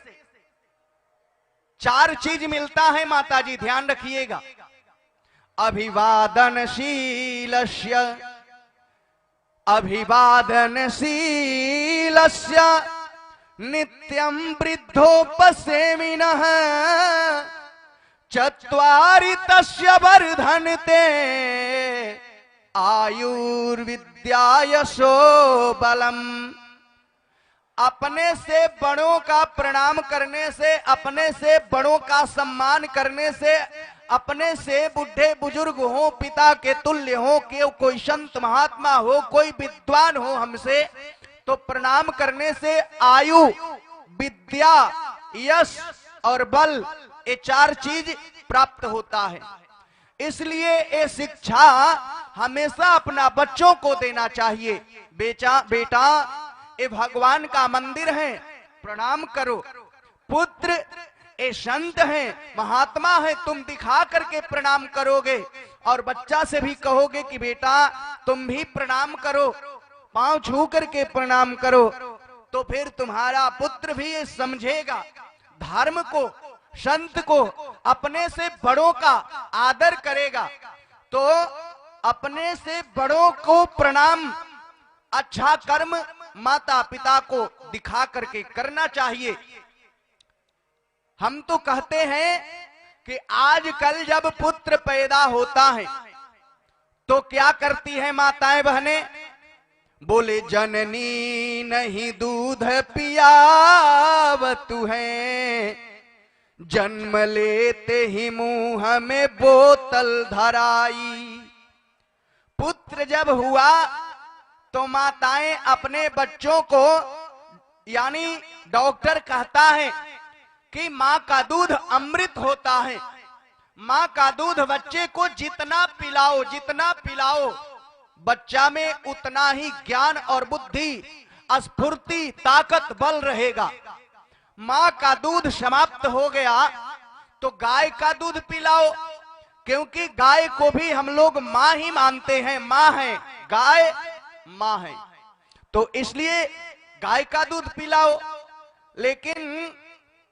4 चीज मिलता है माताजी, ध्यान रखिएगा। अभिवादनशीलस्य, अभिवादनशीलस्य नित्यं वृद्धोपसेविनः, चत्वारि तस्य वर्धन्ते आयुर्विद्यायशो बलम। अपने से बड़ों का प्रणाम करने से, अपने से बड़ों का सम्मान करने से, अपने से बुढ़े बुजुर्ग हो, पिता के तुल्य हो, कि कोई संत महात्मा हो, कोई विद्वान हो हमसे, तो प्रणाम करने से आयु, विद्या, यश और बल, ये 4 चीज प्राप्त होता है। इसलिए ये शिक्षा हमेशा अपना बच्चों को देना चाहिए। बेटा ये भगवान का मंदिर है, प्रणाम करो। पुत्र ये संत है, महात्मा है, तुम दिखा करके प्रणाम करोगे और बच्चा से भी कहोगे कि बेटा तुम भी प्रणाम करो, पांव छू करके प्रणाम करो, तो फिर तुम्हारा पुत्र भी ये समझेगा धर्म को, संत को, अपने से बड़ों का आदर करेगा। तो अपने से बड़ों को प्रणाम, अच्छा कर्म माता पिता को दिखा करके करना चाहिए। हम तो कहते हैं कि आजकल जब पुत्र पैदा होता है तो क्या करती है माताएं बहनें? बोले जननी नहीं दूध पियावतु है, जन्म लेते ही मुंह में बोतल धराई। पुत्र जब हुआ तो माताएं अपने बच्चों को, यानी डॉक्टर कहता है कि माँ का दूध अमृत होता है, माँ का दूध बच्चे को जितना पिलाओ बच्चा में उतना ही ज्ञान और बुद्धि, स्फूर्ति, ताकत, बल रहेगा। माँ का दूध समाप्त हो गया तो गाय का दूध पिलाओ, क्योंकि गाय को भी हम लोग माँ ही मानते हैं, माँ है गाय, माँ है, तो इसलिए गाय का दूध पिलाओ। लेकिन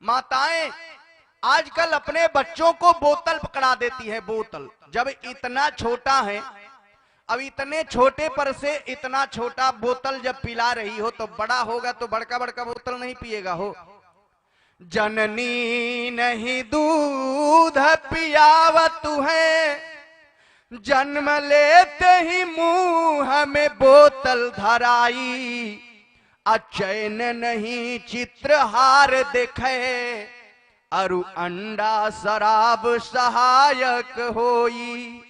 माताएं आजकल अपने बच्चों को बोतल पकड़ा देती है। बोतल जब इतना छोटा है, अब इतने छोटे पर से इतना छोटा बोतल जब पिला रही हो तो बड़ा होगा तो बड़का बड़का बोतल नहीं पिएगा हो। जननी नहीं दूध पियावत है, जन्म लेते ही मुंह में बोतल धराई। अचैन नहीं चित्रहार देखे, अरु अंडा शराब सहायक होई।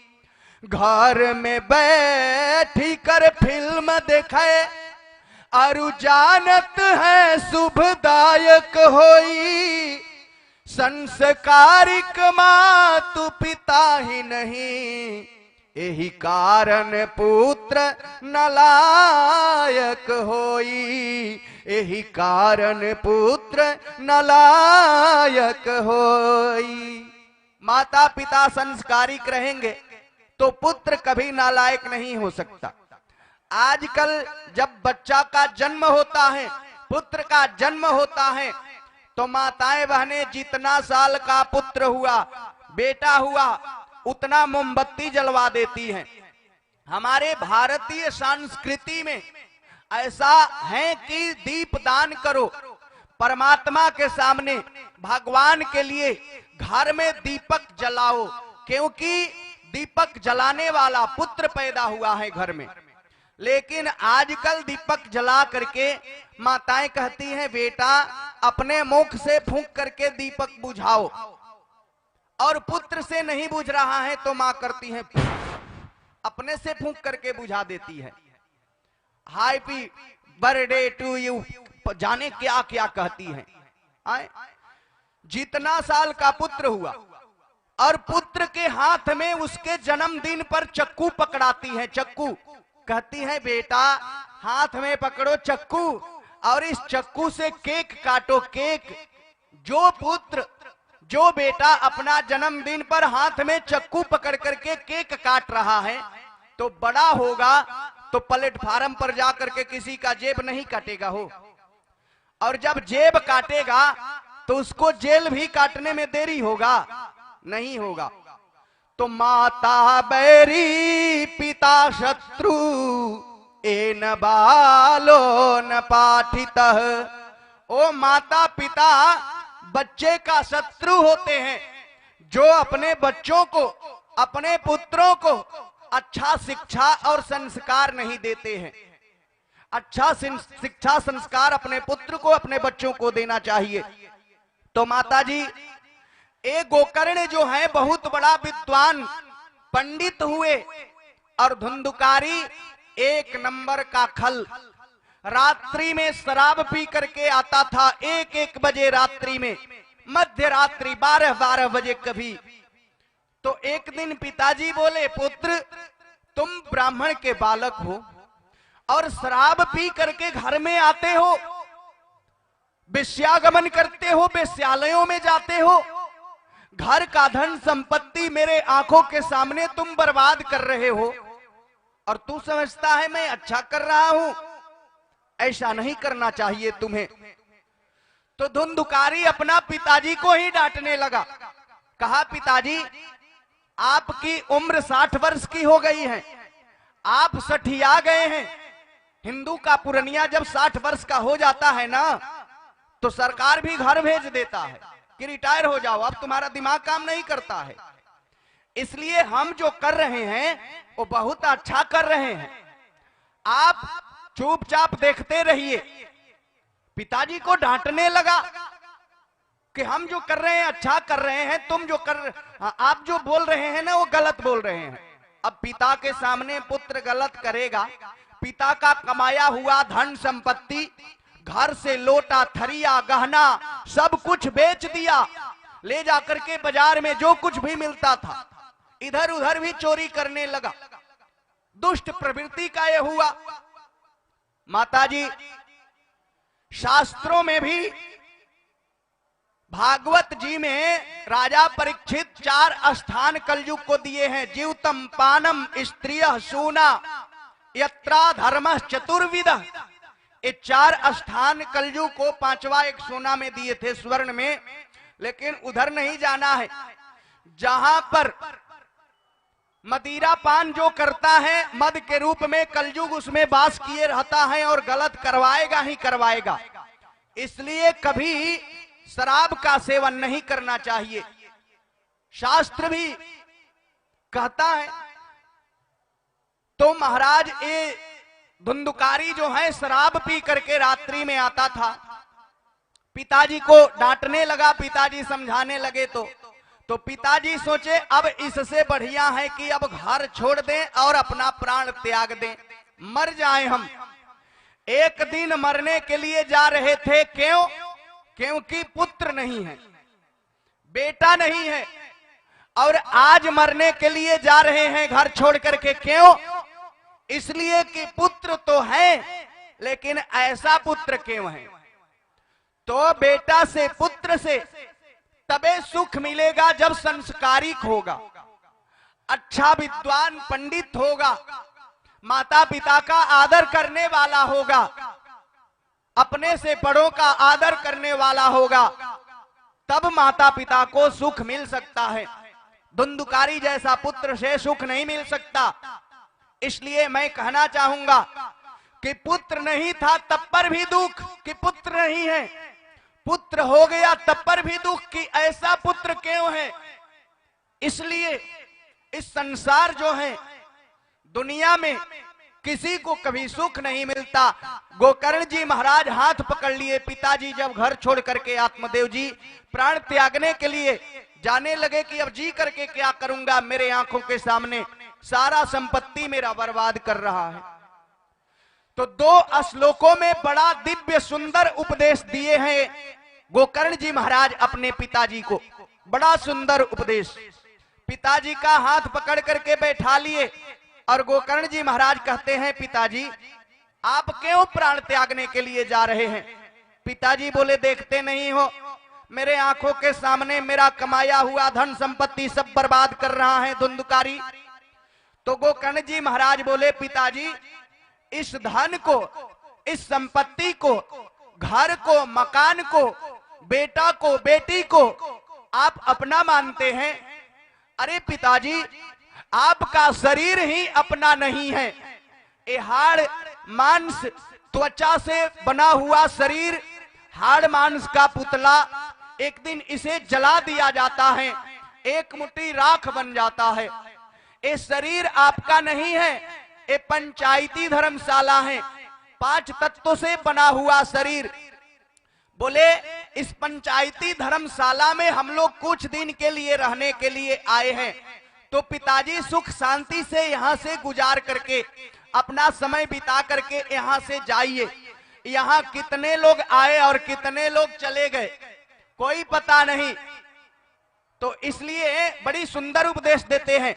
घर में बैठी कर फिल्म देखे, अरु जानत है शुभदायक होई। संस्कारिक मातु पिता ही नहीं, यही कारण पुत्र नलायक होई। यही कारण पुत्र नलायक होई। माता पिता संस्कारिक रहेंगे तो पुत्र कभी नालायक नहीं हो सकता। आजकल जब बच्चा का जन्म होता है, पुत्र का जन्म होता है, तो माताएं बहनें जितना साल का पुत्र हुआ, बेटा हुआ, उतना मोमबत्ती जलवा देती हैं। हमारे भारतीय संस्कृति में ऐसा है कि दीप दान करो, परमात्मा के सामने, भगवान के लिए घर में दीपक जलाओ, क्योंकि दीपक जलाने वाला पुत्र पैदा हुआ है घर में। लेकिन आजकल दीपक जला करके माताएं कहती हैं बेटा अपने मुख से फूंक करके दीपक बुझाओ, और पुत्र से नहीं बुझ रहा है तो मां करती है अपने से फूंक करके बुझा देती है। हैप्पी बर्थडे टू यू, जाने क्या क्या कहती है। जितना साल का पुत्र हुआ और पुत्र के हाथ में उसके जन्मदिन पर चक्कू पकड़ाती है, चक्कू कहती है बेटा हाथ में पकड़ो चक्कू और इस चक्कू से केक काटो, केक। जो पुत्र, जो बेटा अपना जन्मदिन पर हाथ में चक्कू पकड़ करके केक काट रहा है तो बड़ा होगा तो प्लेटफार्म पर जाकर के किसी का जेब नहीं काटेगा हो, और जब जेब काटेगा तो उसको जेल भी काटने में देरी होगा, नहीं होगा। तो माता बैरी पिता शत्रु, एन बालो न पाठितः। ओ माता पिता बच्चे का शत्रु होते हैं, जो अपने बच्चों को, अपने पुत्रों को अच्छा शिक्षा और संस्कार नहीं देते हैं। अच्छा शिक्षा संस्कार अपने पुत्र को, अपने बच्चों को देना चाहिए। तो माताजी, एक गोकर्ण जो है बहुत बड़ा विद्वान पंडित हुए, और धुंधुकारी एक नंबर का खल। रात्रि में शराब पी करके आता था, 1-1 बजे रात्रि में, मध्य रात्रि 12-12 बजे कभी। तो एक दिन पिताजी बोले पुत्र तुम ब्राह्मण के बालक हो और शराब पी करके घर में आते हो, वेश्यागमन करते हो, वेश्यालयों में जाते हो, घर का धन संपत्ति मेरे आंखों के सामने तुम बर्बाद कर रहे हो, और तू समझता है मैं अच्छा कर रहा हूं। ऐसा नहीं करना चाहिए तुम्हें। तो धुंधुकारी अपना पिताजी को ही डांटने लगा। कहा पिताजी आपकी उम्र 60 वर्ष की हो गई है, आप सठिया गए हैं। हिंदू का पुरनिया जब 60 वर्ष का हो जाता है ना तो सरकार भी घर भेज देता है कि रिटायर हो जाओ, अब तुम्हारा दिमाग काम नहीं करता है। इसलिए हम जो कर रहे हैं वो बहुत अच्छा कर रहे हैं, आप चुपचाप देखते रहिए। पिताजी को डांटने लगा। कि हम जो कर रहे हैं अच्छा कर रहे हैं, तुम जो आप जो बोल रहे हैं ना वो गलत बोल रहे हैं। अब पिता के सामने पुत्र गलत करेगा, पिता का कमाया हुआ धन संपत्ति, घर से लोटा थरिया गहना सब कुछ बेच दिया, ले जाकर के बाजार में जो कुछ भी मिलता था इधर उधर भी चोरी करने लगा। दुष्ट प्रवृत्ति का यह हुआ। माताजी, शास्त्रों में भी भागवत जी में राजा परीक्षित 4 स्थान कलयुग को दिए हैं। जीवतम पानम स्त्रिय सूना यत्रा धर्म चतुर्विद। ये 4 स्थान कलयुग को 5वां एक सोना में दिए थे, स्वर्ण में। लेकिन उधर नहीं जाना है जहां पर मदिरा पान जो करता है मद के रूप में, कलयुग उसमें वास किए रहता है और गलत करवाएगा ही करवाएगा। इसलिए कभी शराब का सेवन नहीं करना चाहिए। शास्त्र भी कहता है। तो महाराज ये धुंधुकारी जो है शराब पी करके रात्रि में आता था, पिताजी को डांटने लगा, पिताजी समझाने लगे तो पिताजी सोचे अब इससे बढ़िया है कि अब घर छोड़ दें और अपना प्राण त्याग दें, मर जाएं हम। एक दिन मरने के लिए जा रहे थे। क्यों? क्योंकि पुत्र नहीं है, बेटा नहीं है, और आज मरने के लिए जा रहे हैं घर छोड़ करके। क्यों? इसलिए कि पुत्र तो है, लेकिन ऐसा पुत्र क्यों है? तो बेटा से, पुत्र से तबे सुख मिलेगा जब संस्कारिक होगा, अच्छा विद्वान पंडित होगा, माता पिता का आदर करने वाला होगा, अपने से बड़ों का आदर करने वाला होगा, तब माता पिता को सुख मिल सकता है। धुंधुकारी जैसा पुत्र से सुख नहीं मिल सकता। इसलिए मैं कहना चाहूंगा कि पुत्र नहीं था तब पर भी दुख कि पुत्र नहीं है, पुत्र हो गया तब पर भी दुख कि ऐसा पुत्र क्यों है। इसलिए इस संसार जो है, दुनिया में किसी को कभी सुख नहीं मिलता। गोकर्ण जी महाराज हाथ पकड़ लिए। पिताजी जब घर छोड़ करके आत्मदेव जी प्राण त्यागने के लिए जाने लगे कि अब जी करके क्या करूंगा, मेरे आंखों के सामने सारा संपत्ति मेरा बर्बाद कर रहा है। तो 2 श्लोकों में बड़ा दिव्य सुंदर उपदेश दिए हैं गोकर्ण जी महाराज अपने पिताजी को। बड़ा सुंदर उपदेश। पिताजी का हाथ पकड़ करके बैठा लिए और गोकर्ण जी महाराज कहते हैं, पिताजी आप क्यों प्राण त्यागने के लिए जा रहे हैं? पिताजी बोले, देखते नहीं हो मेरे आंखों के सामने मेरा कमाया हुआ धन संपत्ति सब बर्बाद कर रहा है धुंधुकारी। तो गोकर्ण जी महाराज बोले, पिताजी इस धन को, इस संपत्ति को, घर को, मकान को, बेटा को, बेटी को आप अपना मानते हैं? अरे पिताजी, आपका शरीर ही अपना नहीं है। ये हाड़ मांस त्वचा से बना हुआ शरीर, हाड़ मांस का पुतला, एक दिन इसे जला दिया जाता है, एक मुट्ठी राख बन जाता है। ये शरीर आपका नहीं है, ये पंचायती धर्मशाला है, 5 तत्वों से बना हुआ शरीर। बोले इस पंचायती धर्मशाला में हम लोग कुछ दिन के लिए रहने के लिए आए हैं, तो पिताजी सुख शांति से यहाँ से गुजार करके अपना समय बिता करके यहाँ से जाइए। यहाँ कितने लोग आए और कितने लोग चले गए कोई पता नहीं। तो इसलिए बड़ी सुंदर उपदेश देते हैं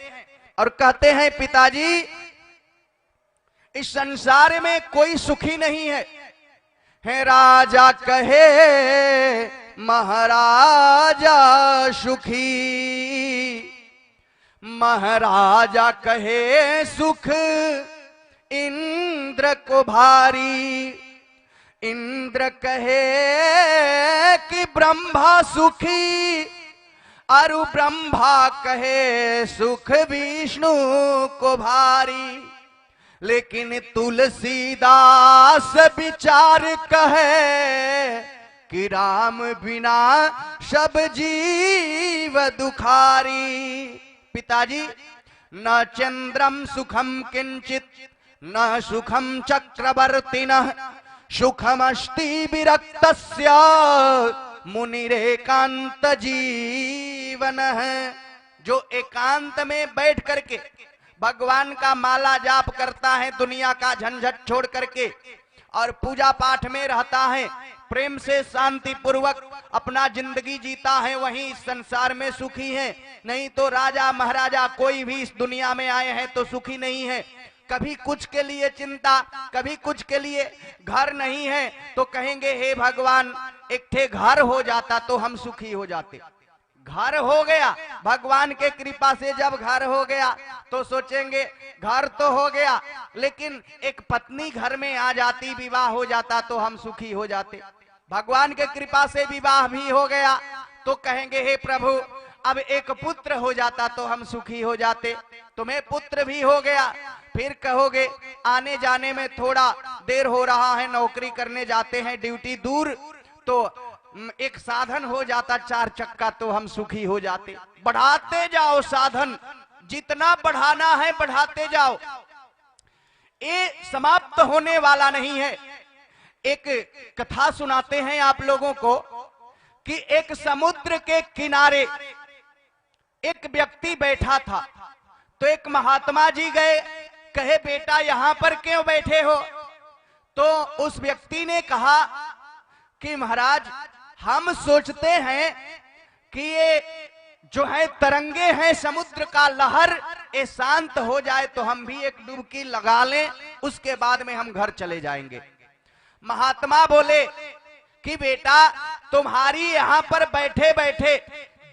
और कहते हैं, पिताजी इस संसार में कोई सुखी नहीं है राजा कहे महाराजा सुखी, महाराजा कहे सुख इंद्र को भारी, इंद्र कहे कि ब्रह्मा सुखी, अरु ब्रह्मा कहे सुख विष्णु को भारी। लेकिन तुलसीदास विचार कहे कि राम बिना सब जीव दुखारी। पिताजी न चंद्रम सुखम किंचित न सुखम चक्रवर्तिनः, सुखमस्ति विरक्तस्य मुनिरेकांत जीवन है। जो एकांत में बैठ करके भगवान का माला जाप करता है, दुनिया का झंझट छोड़ करके और पूजा पाठ में रहता है, प्रेम से शांति पूर्वक अपना जिंदगी जीता है, वही इस संसार में सुखी है। नहीं तो राजा महाराजा कोई भी इस दुनिया में आए हैं तो सुखी नहीं है। कभी कुछ के लिए चिंता, कभी कुछ के लिए घर नहीं है तो कहेंगे हे भगवान एक ठे घर हो जाता तो हम सुखी हो जाते। घर हो गया, भगवान के कृपा से जब घर हो गया तो सोचेंगे घर तो हो गया, लेकिन एक पत्नी घर में आ जाती, विवाह हो जाता तो हम सुखी हो जाते। भगवान के कृपा से विवाह भी हो गया तो कहेंगे हे प्रभु अब एक पुत्र हो जाता तो हम सुखी हो जाते। तुम्हें पुत्र भी हो गया, फिर कहोगे आने जाने में थोड़ा देर हो रहा है, नौकरी करने जाते हैं ड्यूटी दूर, तो एक साधन हो जाता 4 चक्का तो हम सुखी हो जाते। बढ़ाते जाओ साधन, जितना बढ़ाना है बढ़ाते जाओ, ये समाप्त होने वाला नहीं है। एक कथा सुनाते हैं आप लोगों को कि एक समुद्र के किनारे एक व्यक्ति बैठा था, तो एक महात्मा जी गए, कहे बेटा यहां पर क्यों बैठे हो? तो उस व्यक्ति ने कहा कि महाराज हम सोचते हैं कि ये जो है तरंगे हैं समुद्र का लहर, ये शांत हो जाए तो हम भी एक डुबकी लगा लें, उसके बाद में हम घर चले जाएंगे। महात्मा बोले कि बेटा तुम्हारी यहाँ पर बैठे बैठे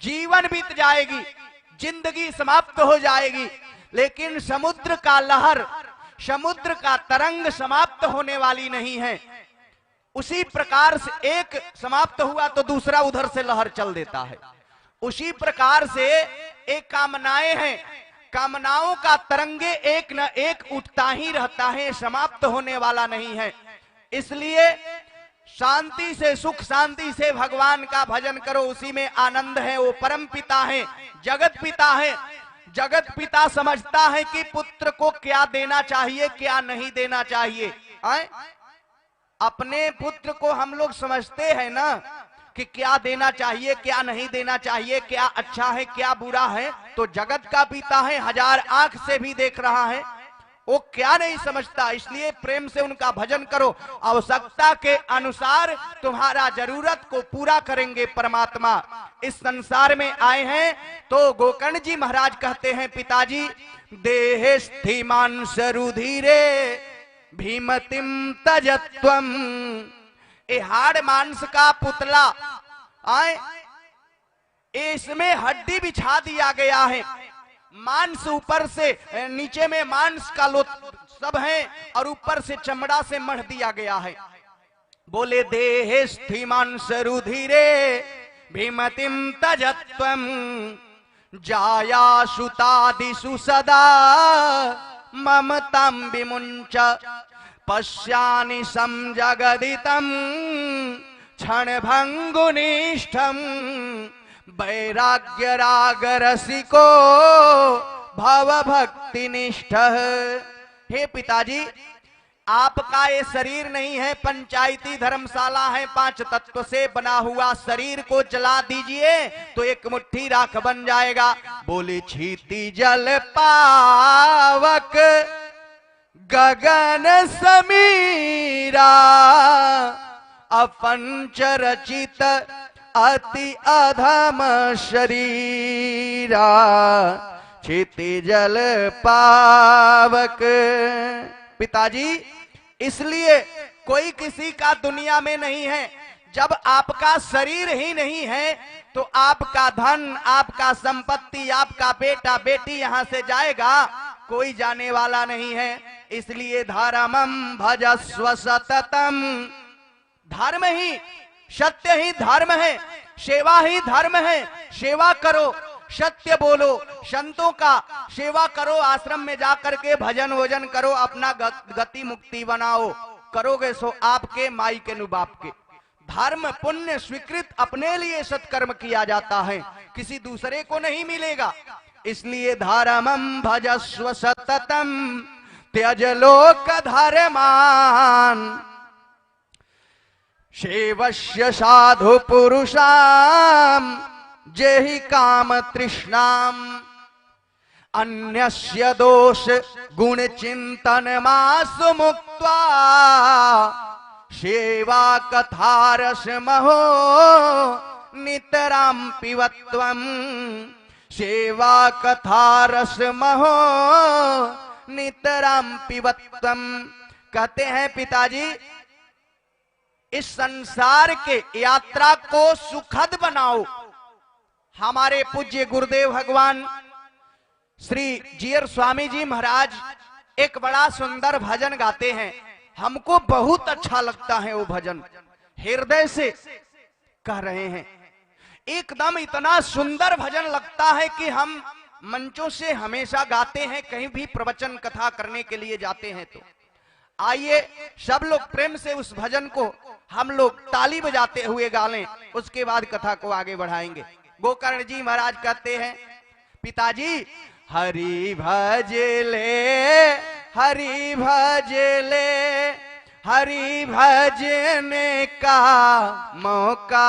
जीवन बीत जाएगी, जिंदगी समाप्त हो जाएगी, लेकिन समुद्र का लहर, समुद्र का तरंग समाप्त होने वाली नहीं है। उसी प्रकार से एक समाप्त हुआ तो दूसरा उधर से लहर चल देता है। उसी प्रकार से एक कामनाएं हैं, कामनाओं का तरंगे एक न एक उठता ही रहता है, समाप्त होने वाला नहीं है। इसलिए शांति से, सुख शांति से भगवान का भजन करो, उसी में आनंद है। वो परम पिता है, जगत पिता है। जगत पिता समझता है कि पुत्र को क्या देना चाहिए क्या नहीं देना चाहिए। अपने पुत्र को हम लोग समझते हैं ना कि क्या देना चाहिए क्या नहीं देना चाहिए, क्या अच्छा है क्या बुरा है, तो जगत का पिता है, 1000 आंख से भी देख रहा है, वो क्या नहीं समझता। इसलिए प्रेम से उनका भजन करो, आवश्यकता के अनुसार तुम्हारा जरूरत को पूरा करेंगे परमात्मा। इस संसार में आए हैं तो गोकर्ण जी महाराज कहते हैं पिताजी देहे स्थिमान सरुधीरे भीमतिम तजत्वम। ए हाड़ मांस का पुतला आए, इसमें हड्डी बिछा दिया गया है, मांस ऊपर से, नीचे में मांस का लो सब है और ऊपर से चमड़ा से मढ़ दिया गया है। बोले देहे स्थिमान सरुधीरे भीमतिम तजत्वम जाया सुतादिषु सदा ममतां विमुंच पश्यानि संजगदितं क्षणभंगुनिष्ठं वैराग्य राग रसिको भव भक्ति निष्ठ। हे पिताजी आपका ये शरीर नहीं है, पंचायती धर्मशाला है, 5 तत्व से बना हुआ शरीर को जला दीजिए तो एक मुट्ठी राख बन जाएगा। बोले छीती जल पावक गगन समीरा अपंच रचित अति अधम शरीरा क्षिति जल पावक। पिताजी इसलिए कोई किसी का दुनिया में नहीं है। जब आपका शरीर ही नहीं है तो आपका धन, आपका संपत्ति, आपका बेटा बेटी यहां से जाएगा, कोई जाने वाला नहीं है। इसलिए धर्मम भजस्व सततम, धर्म ही सत्य ही धर्म है, सेवा ही धर्म है। सेवा करो, सत्य बोलो, संतों का सेवा करो, आश्रम में जाकर के भजन वोजन करो, अपना गति मुक्ति बनाओ। करोगे सो आपके माई के नु बाप के। धर्म पुण्य स्वीकृत अपने लिए सत्कर्म किया जाता है, किसी दूसरे को नहीं मिलेगा। इसलिए धर्मम भजस्व सततम त्यज लोक धर्मान। सेवस्य साधु पुरुषाम जेहि काम तृष्णाम अन्यस्य दोष गुण चिंतन मासु मुक्त्वा सेवा कथारस महो नितराम पिबत्वम। सेवा कथारस महो नितराम पिबत्वम। कहते हैं पिताजी, इस संसार के यात्रा को सुखद बनाओ। हमारे पूज्य गुरुदेव भगवान श्री जीयर स्वामी जी महाराज एक बड़ा सुंदर भजन गाते हैं। हमको बहुत अच्छा लगता है वो भजन, हृदय से कह रहे हैं। एकदम इतना सुंदर भजन लगता है कि हम मंचों से हमेशा गाते हैं, कहीं भी प्रवचन कथा करने के लिए जाते हैं तो। आइए सब लोग प्रेम से उस भजन को हम लोग ताली बजाते हुए गा लें, उसके बाद कथा को आगे बढ़ाएंगे। गोकर्ण जी महाराज कहते हैं, पिताजी हरि भजले हरि भजले हरि भजने का मौका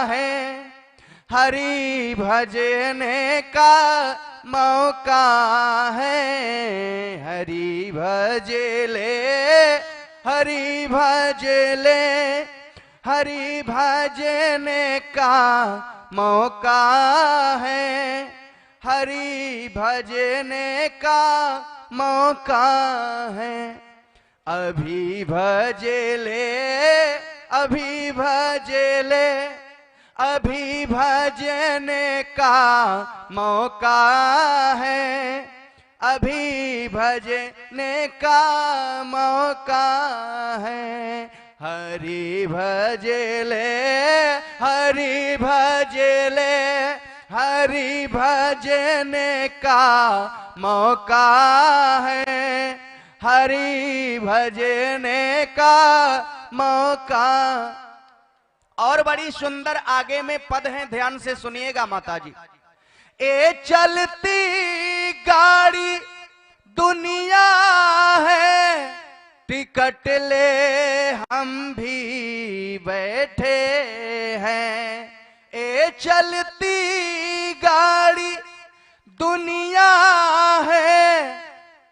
है। हरि भजने का मौका है। हरि भजले हरि भजले हरि भजने का मौका है। हरि भजने का मौका है। अभी भजले अभी भजले अभी भजने का मौका है। अभी भजने का मौका है। हरि भजले हरि भजले हरि भजने का मौका है। हरि भजने का मौका। और बड़ी सुंदर आगे में पद हैं, ध्यान से सुनिएगा माताजी। ए चलती गाड़ी दुनिया है, टिकट ले हम भी बैठे हैं। ए चलती गाड़ी दुनिया है,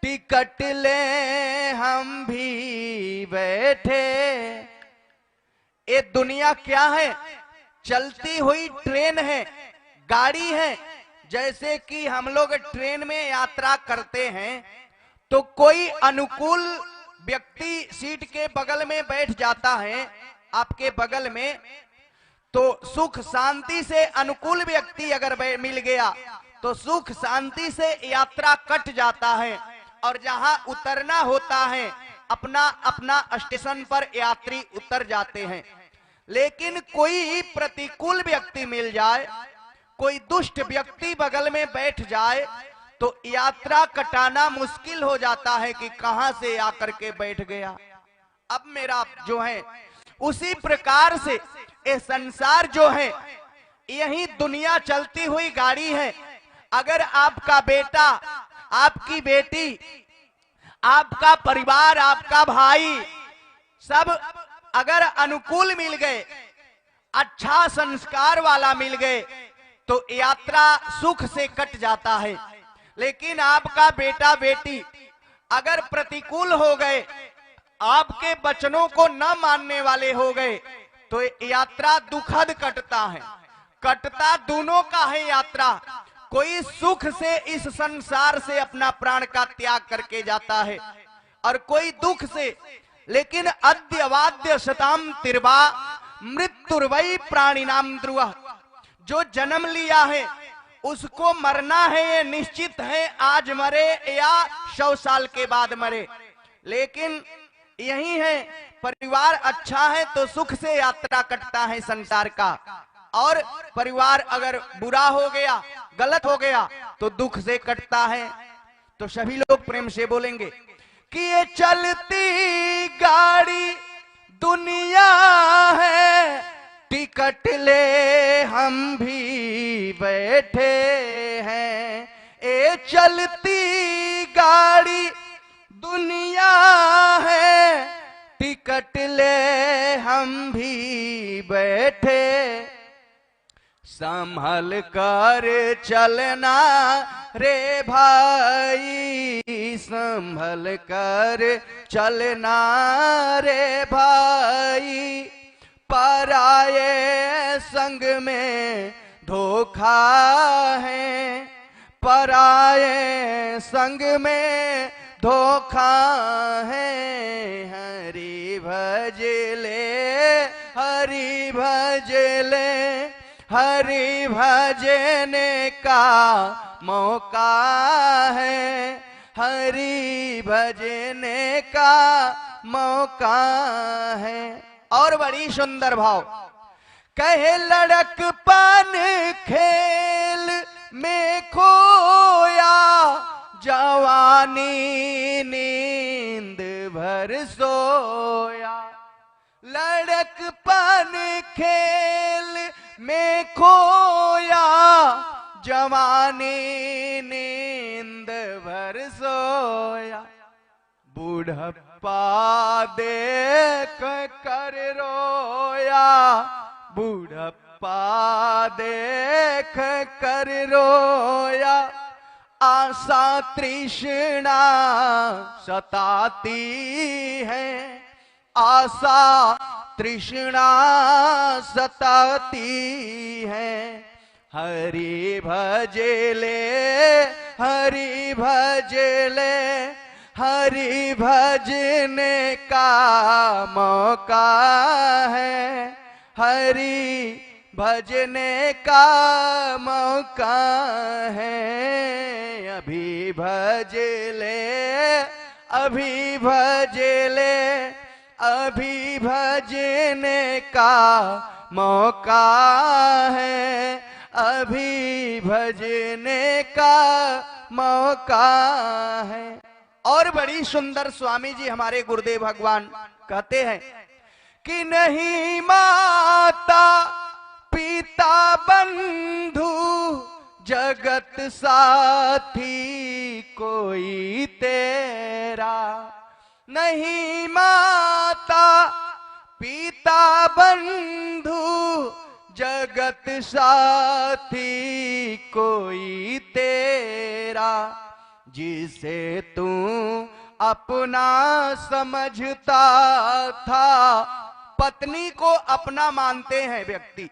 टिकट ले हम भी बैठे। ये दुनिया क्या है? चलती हुई ट्रेन है, गाड़ी है। जैसे कि हम लोग ट्रेन में यात्रा करते हैं तो कोई अनुकूल व्यक्ति सीट के बगल में बैठ जाता है, आपके बगल में, तो सुख शांति से अनुकूल व्यक्ति अगर मिल गया तो सुख शांति से यात्रा कट जाता है। और जहां उतरना होता है अपना अपना स्टेशन पर यात्री उतर जाते हैं। लेकिन कोई प्रतिकूल व्यक्ति मिल जाए, कोई दुष्ट व्यक्ति बगल में बैठ जाए तो यात्रा कटाना मुश्किल हो जाता है कि कहां से आकर के बैठ गया, अब मेरा जो है। उसी प्रकार से ये संसार जो है, यही दुनिया चलती हुई गाड़ी है। अगर आपका बेटा, आपकी बेटी, आपका परिवार, आपका भाई सब अगर अनुकूल मिल गए, अच्छा संस्कार वाला मिल गए तो यात्रा सुख से कट जाता है। लेकिन आपका बेटा बेटी अगर प्रतिकूल हो गए, आपके वचनों को न मानने वाले हो गए तो यात्रा दुखद कटता है। कटता दोनों का है यात्रा। कोई सुख से इस संसार से अपना प्राण का त्याग करके जाता है और कोई दुख से। लेकिन अद्यवाद्य शताम तिर्वा मृत्युर्वै प्राणिनाम ध्रुवः। जो जन्म लिया है उसको मरना है, ये निश्चित है। आज मरे या 100 साल के बाद मरे। लेकिन यही है, परिवार अच्छा है तो सुख से यात्रा कटता है संसार का, और परिवार अगर बुरा हो गया, गलत हो गया तो दुख से कटता है। तो सभी लोग प्रेम से बोलेंगे कि ये चलती गाड़ी दुनिया है, टिकट ले हम भी बैठे हैं। ये चलती गाड़ी दुनिया है, टिकट ले हम भी बैठे, संभल कर चलना रे भाई, संभल कर चलना रे भाई। पराये संग में धोखा है, पराये संग में धोखा है। हरि भजले, हरि भजले, हरि भजने का मौका है, हरि भजने का मौका है। और बड़ी सुंदर भाव, कहे लड़कपन खेल में खोया, जवानी नींद भर सोया। लड़कपन खेल में खोया, जवानी नींद भर सोया। बुढ़प्पा देख कर रोया, बुढ़प्पा देख कर रोया। आशा तृष्णा सताती है, आशा तृष्णा सताती है। हरि भजले, हरि भजले, हरि भजने का मौका है, हरि भजने का मौका है। अभी भजले, अभी भजले, अभी भजने का मौका है, अभी भजने का मौका है। और बड़ी सुंदर स्वामी जी हमारे गुरुदेव भगवान कहते हैं कि नहीं माता पिता बंधु जगत साथी कोई तेरा, नहीं माता पिता बंधु जगत साथी कोई तेरा। जिसे तू अपना समझता था, पत्नी को अपना मानते हैं व्यक्ति,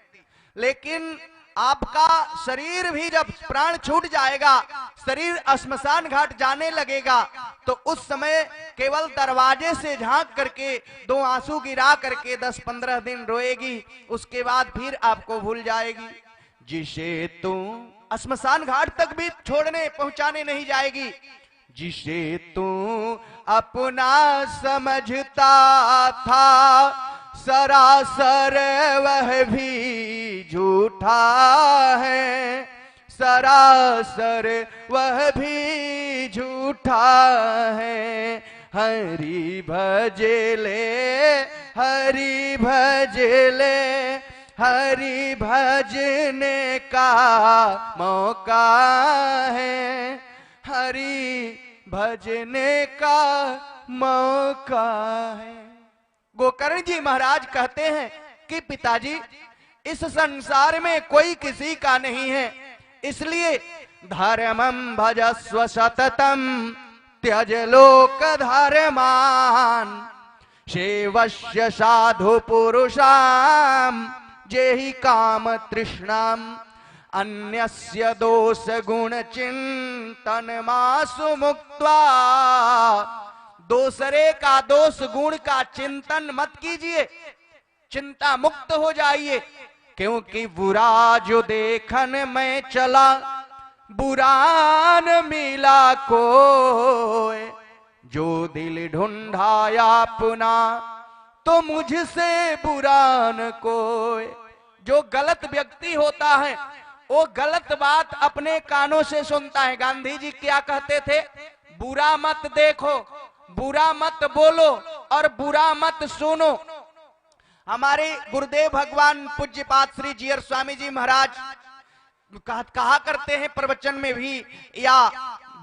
लेकिन आपका शरीर भी जब प्राण छूट जाएगा, शरीर श्मशान घाट जाने लगेगा, तो उस समय केवल दरवाजे से झांक करके 2 आंसू गिरा करके 10-15 दिन रोएगी, उसके बाद फिर आपको भूल जाएगी। जिसे तू श्मशान घाट तक भी छोड़ने पहुंचाने नहीं जाएगी, जिसे तू अपना समझता था, सरासर वह भी झूठा है, सरासर वह भी झूठा है। हरि भजले, हरि भजले, हरि भजने का मौका है, हरि भजने का मौका है। गोकर्ण जी महाराज कहते हैं कि पिताजी, इस संसार में कोई किसी का नहीं है, इसलिए धर्मं भजस्व सततम त्यज लोक धर्मान, सेवस्य साधु पुरुषाम जेहि काम तृष्णाम, अन्यस्य दोष गुण चिंतन मासु मुक्त्वा। दूसरे का दोष गुण का चिंतन मत कीजिए, चिंता मुक्त हो जाइए, क्योंकि बुरा जो देखन में चला, बुरा न मिला कोई। जो दिल ढूंढाया अपना, तो मुझसे बुरा न कोई। जो गलत व्यक्ति होता है वो गलत बात अपने कानों से सुनता है। गांधी जी क्या कहते थे? बुरा मत देखो, बुरा मत बोलो और बुरा मत सुनो। हमारे गुरुदेव भगवान पूज्यपाद श्री जीयर स्वामी जी महाराज कहा करते हैं प्रवचन में भी, या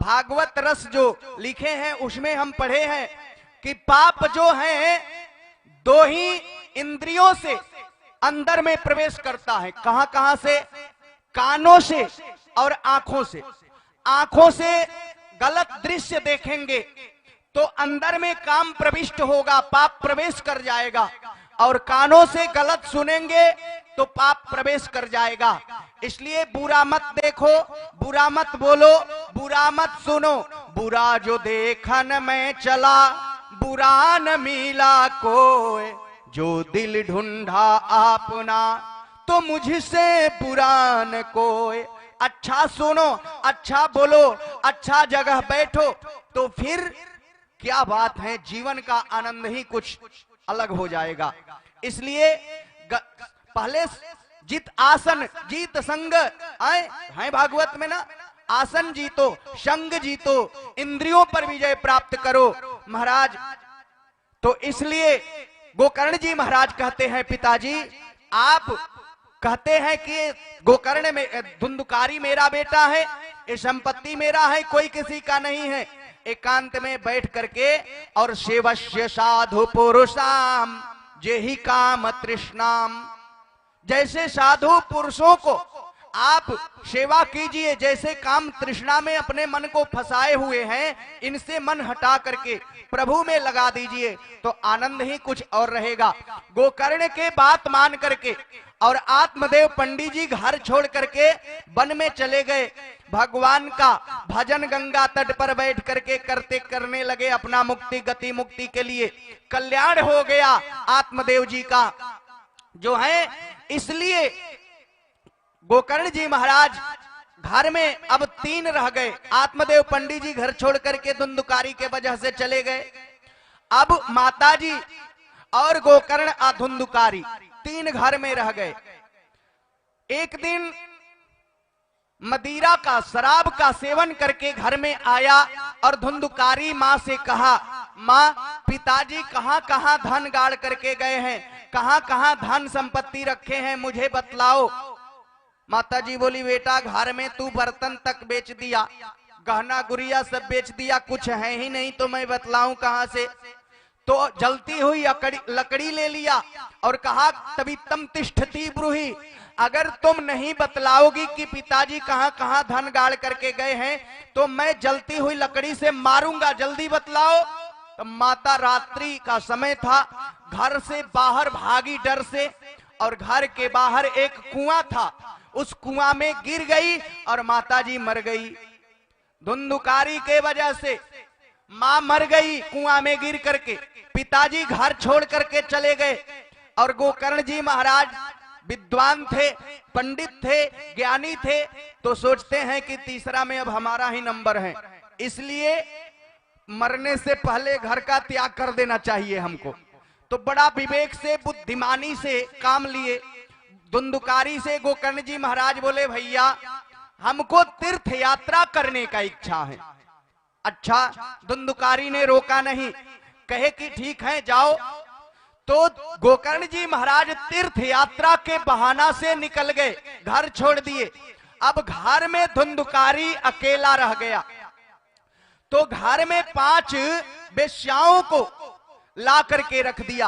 भागवत रस जो लिखे हैं उसमें हम पढ़े हैं कि पाप जो है दो ही इंद्रियों से अंदर में प्रवेश करता है। कहां कहां से? कानों से और आंखों से। आंखों से गलत दृश्य देखेंगे तो अंदर में काम प्रविष्ट होगा, पाप प्रवेश कर जाएगा, और कानों से गलत सुनेंगे तो पाप प्रवेश कर जाएगा। इसलिए बुरा मत देखो, बुरा मत बोलो, बुरा मत सुनो। बुरा जो देखन में चला, बुरा न मिला कोई, जो दिल ढूंढा अपना, तो मुझसे बुरा न कोई। अच्छा सुनो, अच्छा बोलो, अच्छा जगह बैठो, तो फिर क्या बात है, जीवन का आनंद ही कुछ अलग हो जाएगा। इसलिए पहले जित आसन जीत संग है भागवत में ना, आसन जीतो, संग जीतो, इंद्रियों पर विजय प्राप्त करो महाराज। तो इसलिए गोकर्ण जी महाराज कहते हैं, पिताजी आप कहते हैं कि गोकर्ण में धुंधुकारी मेरा बेटा है, ये संपत्ति मेरा है, कोई किसी का नहीं है। एकांत में बैठ करके और सेवस्य साधु पुरुषाम जेहि काम तृष्णाम, जैसे साधु पुरुषों को आप सेवा कीजिए, जैसे काम तृष्णा में अपने मन को फंसाए हुए हैं, इनसे मन हटा करके प्रभु में लगा दीजिए तो आनंद ही कुछ और रहेगा। गोकर्ण के बात मान करके और आत्मदेव पंडित जी घर छोड़ करके वन में चले गए। भगवान का भजन गंगा तट पर बैठ करके करने लगे, अपना मुक्ति गति मुक्ति के लिए कल्याण हो गया आत्मदेव जी का जो है। इसलिए गोकर्ण जी महाराज घर में अब 3 रह गए। आत्मदेव पंडित जी घर छोड़ करके धुंधुकारी के वजह से चले गए। अब माता जी और गोकर्ण धुंधुकारी 3 घर में रह गए। एक दिन मदिरा का, शराब का सेवन करके घर में आया और धुंधुकारी माँ से कहा, माँ पिताजी कहां कहां धन गाड़ करके गए हैं, कहां कहां धन संपत्ति रखे हैं, मुझे बतलाओ। माता जी बोली, बेटा घर में तू बर्तन तक बेच दिया, गहना गुड़िया सब बेच दिया, कुछ है ही नहीं, तो मैं बतलाऊं कहां से। तो जलती हुई लकड़ी ले लिया और कहा, तभी तम तिष्ठति ब्रूहि, अगर तुम नहीं बतलाओगी कि पिताजी कहां कहां धन गाड़ करके गए हैं तो मैं जलती हुई लकड़ी से मारूंगा, जल्दी बतलाओ। तो माता, रात्रि का समय था, घर से बाहर भागी डर से, और घर के बाहर एक कुआं था, उस कुआं में गिर गई और माता जी मर गई। धुंधुकारी के वजह से मां मर गई कुआं में गिर करके, पिताजी घर छोड़ करके चले गए। और गोकर्ण जी महाराज विद्वान थे, पंडित थे, ज्ञानी थे, तो सोचते हैं कि तीसरा में अब हमारा ही नंबर है, इसलिए मरने से पहले घर का त्याग कर देना चाहिए हमको। तो बड़ा विवेक से, बुद्धिमानी से काम लिए। धुंधुकारी से गोकर्ण जी महाराज बोले, भैया हमको तीर्थ यात्रा करने का इच्छा है। अच्छा, धुंधुकारी ने रोका नहीं, कहे कि ठीक है जाओ। तो गोकर्ण जी महाराज तीर्थ यात्रा के बहाना से निकल गए, घर छोड़ दिए। अब घर में धुंधुकारी अकेला रह गया। तो घर में 5 वेश्याओं को ला करके रख दिया।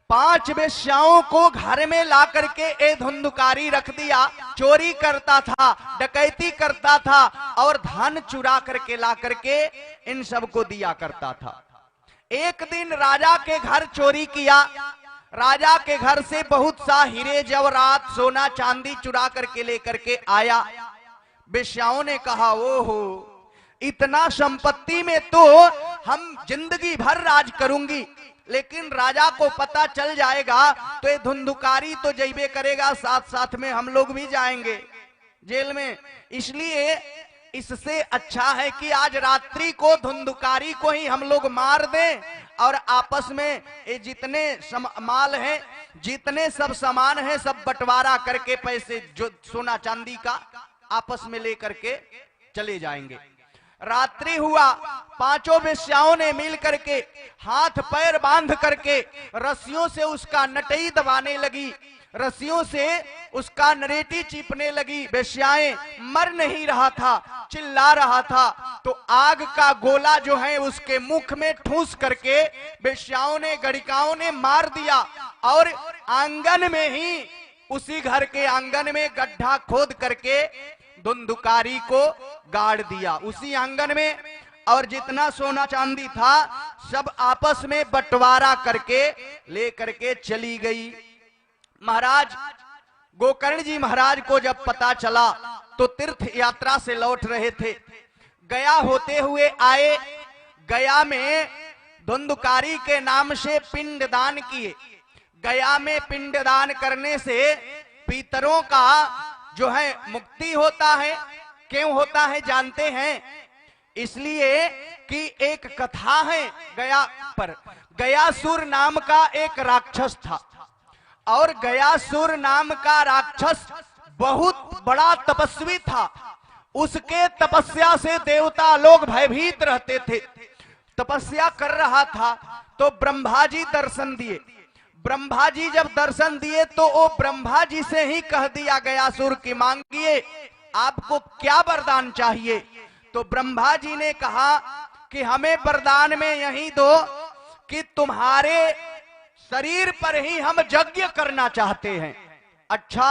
5 वेश्याओं को घर में ला करके ए धुंधुकारी रख दिया। चोरी करता था, डकैती करता था और धन चुरा करके ला करके इन सबको दिया करता था। एक दिन राजा के घर चोरी किया। राजा के घर से बहुत सा हीरे जवाहरात, सोना चांदी चुरा करके लेकर के आया। वेश्याओं ने कहा, ओहो इतना संपत्ति में तो हम जिंदगी भर राज करूंगी, लेकिन राजा को पता चल जाएगा तो ये धुंधुकारी तो जैबे करेगा, साथ साथ में हम लोग भी जाएंगे जेल में। इसलिए इससे अच्छा है कि आज रात्रि को धुंधुकारी को ही हम लोग मार दें और आपस में ये जितने माल हैं, जितने सब सामान हैं, सब बंटवारा करके पैसे जो सोना चांदी का आपस में लेकर के चले जाएंगे। रात्रि हुआ, 5 वेश्याओं ने मिल करके हाथ पैर बांध करके रस्सियों से उसका नटई दबाने लगी। रस्सियों से उसका नरेटी चीपने लगी। वेश्याएं, मर नहीं रहा था, चिल्ला रहा था। तो आग का गोला जो है उसके मुख में ठूस करके वेश्याओं ने, गणिकाओं ने मार दिया और आंगन में ही, उसी घर के आंगन में गड्ढा खोद करके धुंधुकारी को गाड़ दिया उसी आंगन में। और जितना सोना चांदी था सब आपस में बंटवारा करके ले करके चली गई। महाराज गोकर्ण जी महाराज को जब पता चला तो तीर्थ यात्रा से लौट रहे थे, गया होते हुए आए। गया में धुंधुकारी के नाम से पिंडदान किए। गया में पिंडदान करने से पितरों का जो है मुक्ति होता है। क्यों होता है जानते हैं? इसलिए कि एक कथा है गया पर। गयासुर नाम का एक राक्षस था और गयासुर नाम का राक्षस बहुत बड़ा तपस्वी था। उसके तपस्या से देवता लोग भयभीत रहते थे। तपस्या कर रहा था तो ब्रह्मा जी दर्शन दिए। ब्रह्मा जी जब दर्शन दिए तो वो ब्रह्मा जी से ही कह दिया गयासुर की मांगिए, आपको क्या वरदान चाहिए? तो ब्रह्मा जी ने कहा कि हमें वरदान में यही दो कि तुम्हारे शरीर पर ही हम यज्ञ करना चाहते हैं। अच्छा,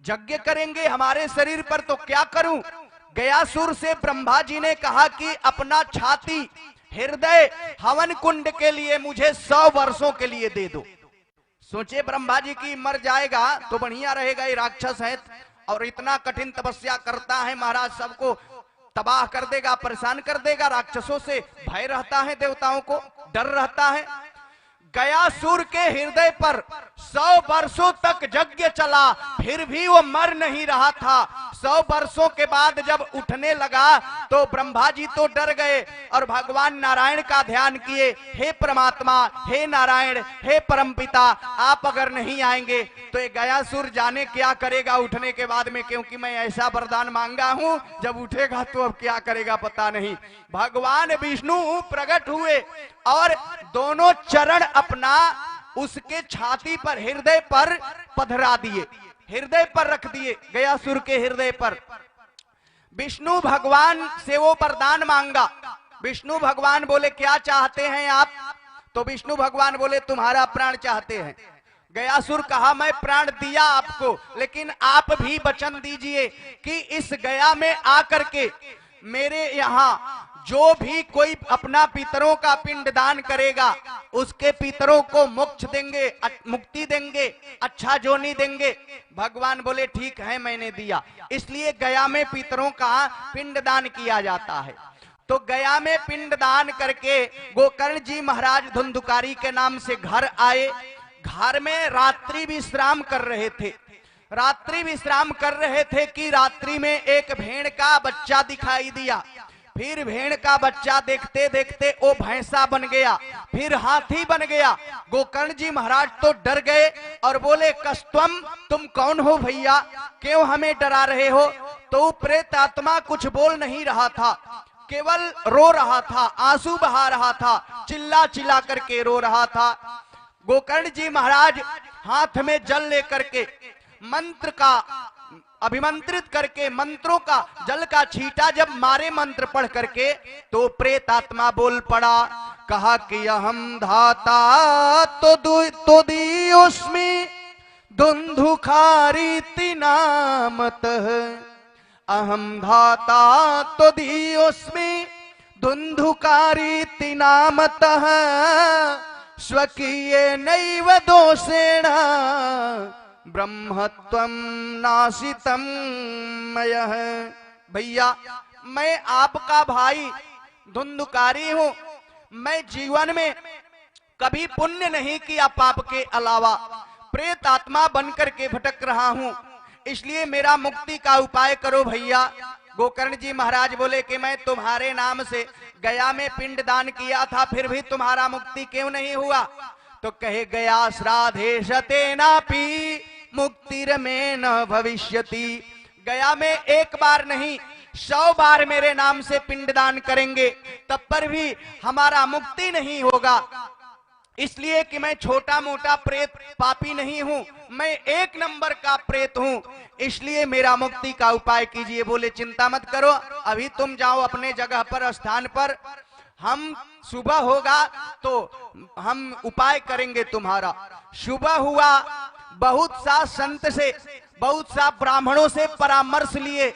यज्ञ करेंगे हमारे शरीर पर, तो क्या करूं? गयासुर से ब्रह्मा जी ने कहा कि अपना छाती, हृदय हवन कुंड के लिए मुझे 100 वर्षों के लिए दे दो। सोचे ब्रह्मा जी की मर जाएगा तो बढ़िया रहेगा, ये राक्षस है और इतना कठिन तपस्या करता है, महाराज सबको तबाह कर देगा, परेशान कर देगा। राक्षसों से भय रहता है, देवताओं को डर रहता है। गयासुर के हृदय पर 100 वर्षों तक यज्ञ चला, फिर भी वो मर नहीं रहा था। 100 वर्षों के बाद जब उठने लगा तो ब्रह्मा जी तो डर गए और भगवान नारायण का ध्यान किए। हे परमात्मा, हे नारायण, हे परमपिता, आप अगर नहीं आएंगे तो ये गयासुर जाने क्या करेगा उठने के बाद में, क्योंकि मैं ऐसा वरदान मांगा हूं, जब उठेगा तो अब क्या करेगा पता नहीं। भगवान विष्णु प्रकट हुए और दोनों चरण अपना उसके छाती पर, हृदय पर पधरा दिए, हृदय पर रख दिए, गयासुर के हृदय पर। विष्णु भगवान से वो वरदान मांगा। विष्णु भगवान बोले क्या चाहते हैं आप? तो विष्णु भगवान बोले तुम्हारा प्राण चाहते हैं। गयासुर कहा मैं प्राण दिया आपको, लेकिन आप भी वचन दीजिए कि इस गया में आकर के मेरे यहाँ जो भी कोई अपना पितरों का पिंडदान करेगा उसके पितरों को मोक्ष देंगे, मुक्ति देंगे, अच्छा जोनी देंगे। भगवान बोले ठीक है, मैंने दिया। इसलिए गया में पितरों का पिंडदान किया जाता है। तो गया में पिंडदान करके गोकर्ण जी महाराज धुंधुकारी के नाम से घर आए। घर में रात्रि विश्राम कर रहे थे। रात्रि विश्राम कर रहे थे कि रात्रि में एक भेड़ का बच्चा दिखाई दिया। फिर भेड़ का बच्चा देखते देखते वो भैंसा बन गया, फिर हाथी बन गया। गोकर्ण जी महाराज तो डर गए और बोले कस्तम, तुम कौन हो भैया, क्यों हमें डरा रहे हो? तो प्रेत आत्मा कुछ बोल नहीं रहा था, केवल रो रहा था, आंसू बहा रहा था, चिल्ला चिल्ला करके रो रहा था। गोकर्ण जी महाराज हाथ में जल लेकर के मंत्र का अभिमंत्रित करके, मंत्रों का जल का छींटा जब मारे मंत्र पढ़ करके, तो प्रेत आत्मा बोल पड़ा, कहा कि अहम धाता तो दीयोस्मि धुंधुकारीति नामतः, अहम धाता तो दीयोस्मि धुंधुकारीति नामतः, स्वकीये नैव दोषेण ब्रह्मत्वं नाशितम मयः। भैया मैं आपका भाई धुंधुकारी हूं। मैं जीवन में कभी पुण्य नहीं किया, पाप के अलावा प्रेत आत्मा बनकर के भटक रहा हूं, इसलिए मेरा मुक्ति का उपाय करो भैया। गोकर्ण जी महाराज बोले कि मैं तुम्हारे नाम से गया में पिंडदान किया था, फिर भी तुम्हारा मुक्ति क्यों नहीं हुआ? तो कहे गया श्राद्धेशतेनापि मुक्तिर्मे न भविष्यति। गया में एक बार नहीं 100 बार मेरे नाम से पिंडदान करेंगे तब पर भी हमारा मुक्ति नहीं होगा। इसलिए कि मैं छोटा मोटा प्रेत पापी नहीं हूं, मैं एक नंबर का प्रेत हूं, इसलिए मेरा मुक्ति का उपाय कीजिए। बोले चिंता मत करो, अभी तुम जाओ अपने जगह पर, स्थान पर, हम सुबह होगा तो हम उपाय करेंगे तुम्हारा। सुबह हुआ, बहुत सा संत से, बहुत सा ब्राह्मणों से परामर्श लिए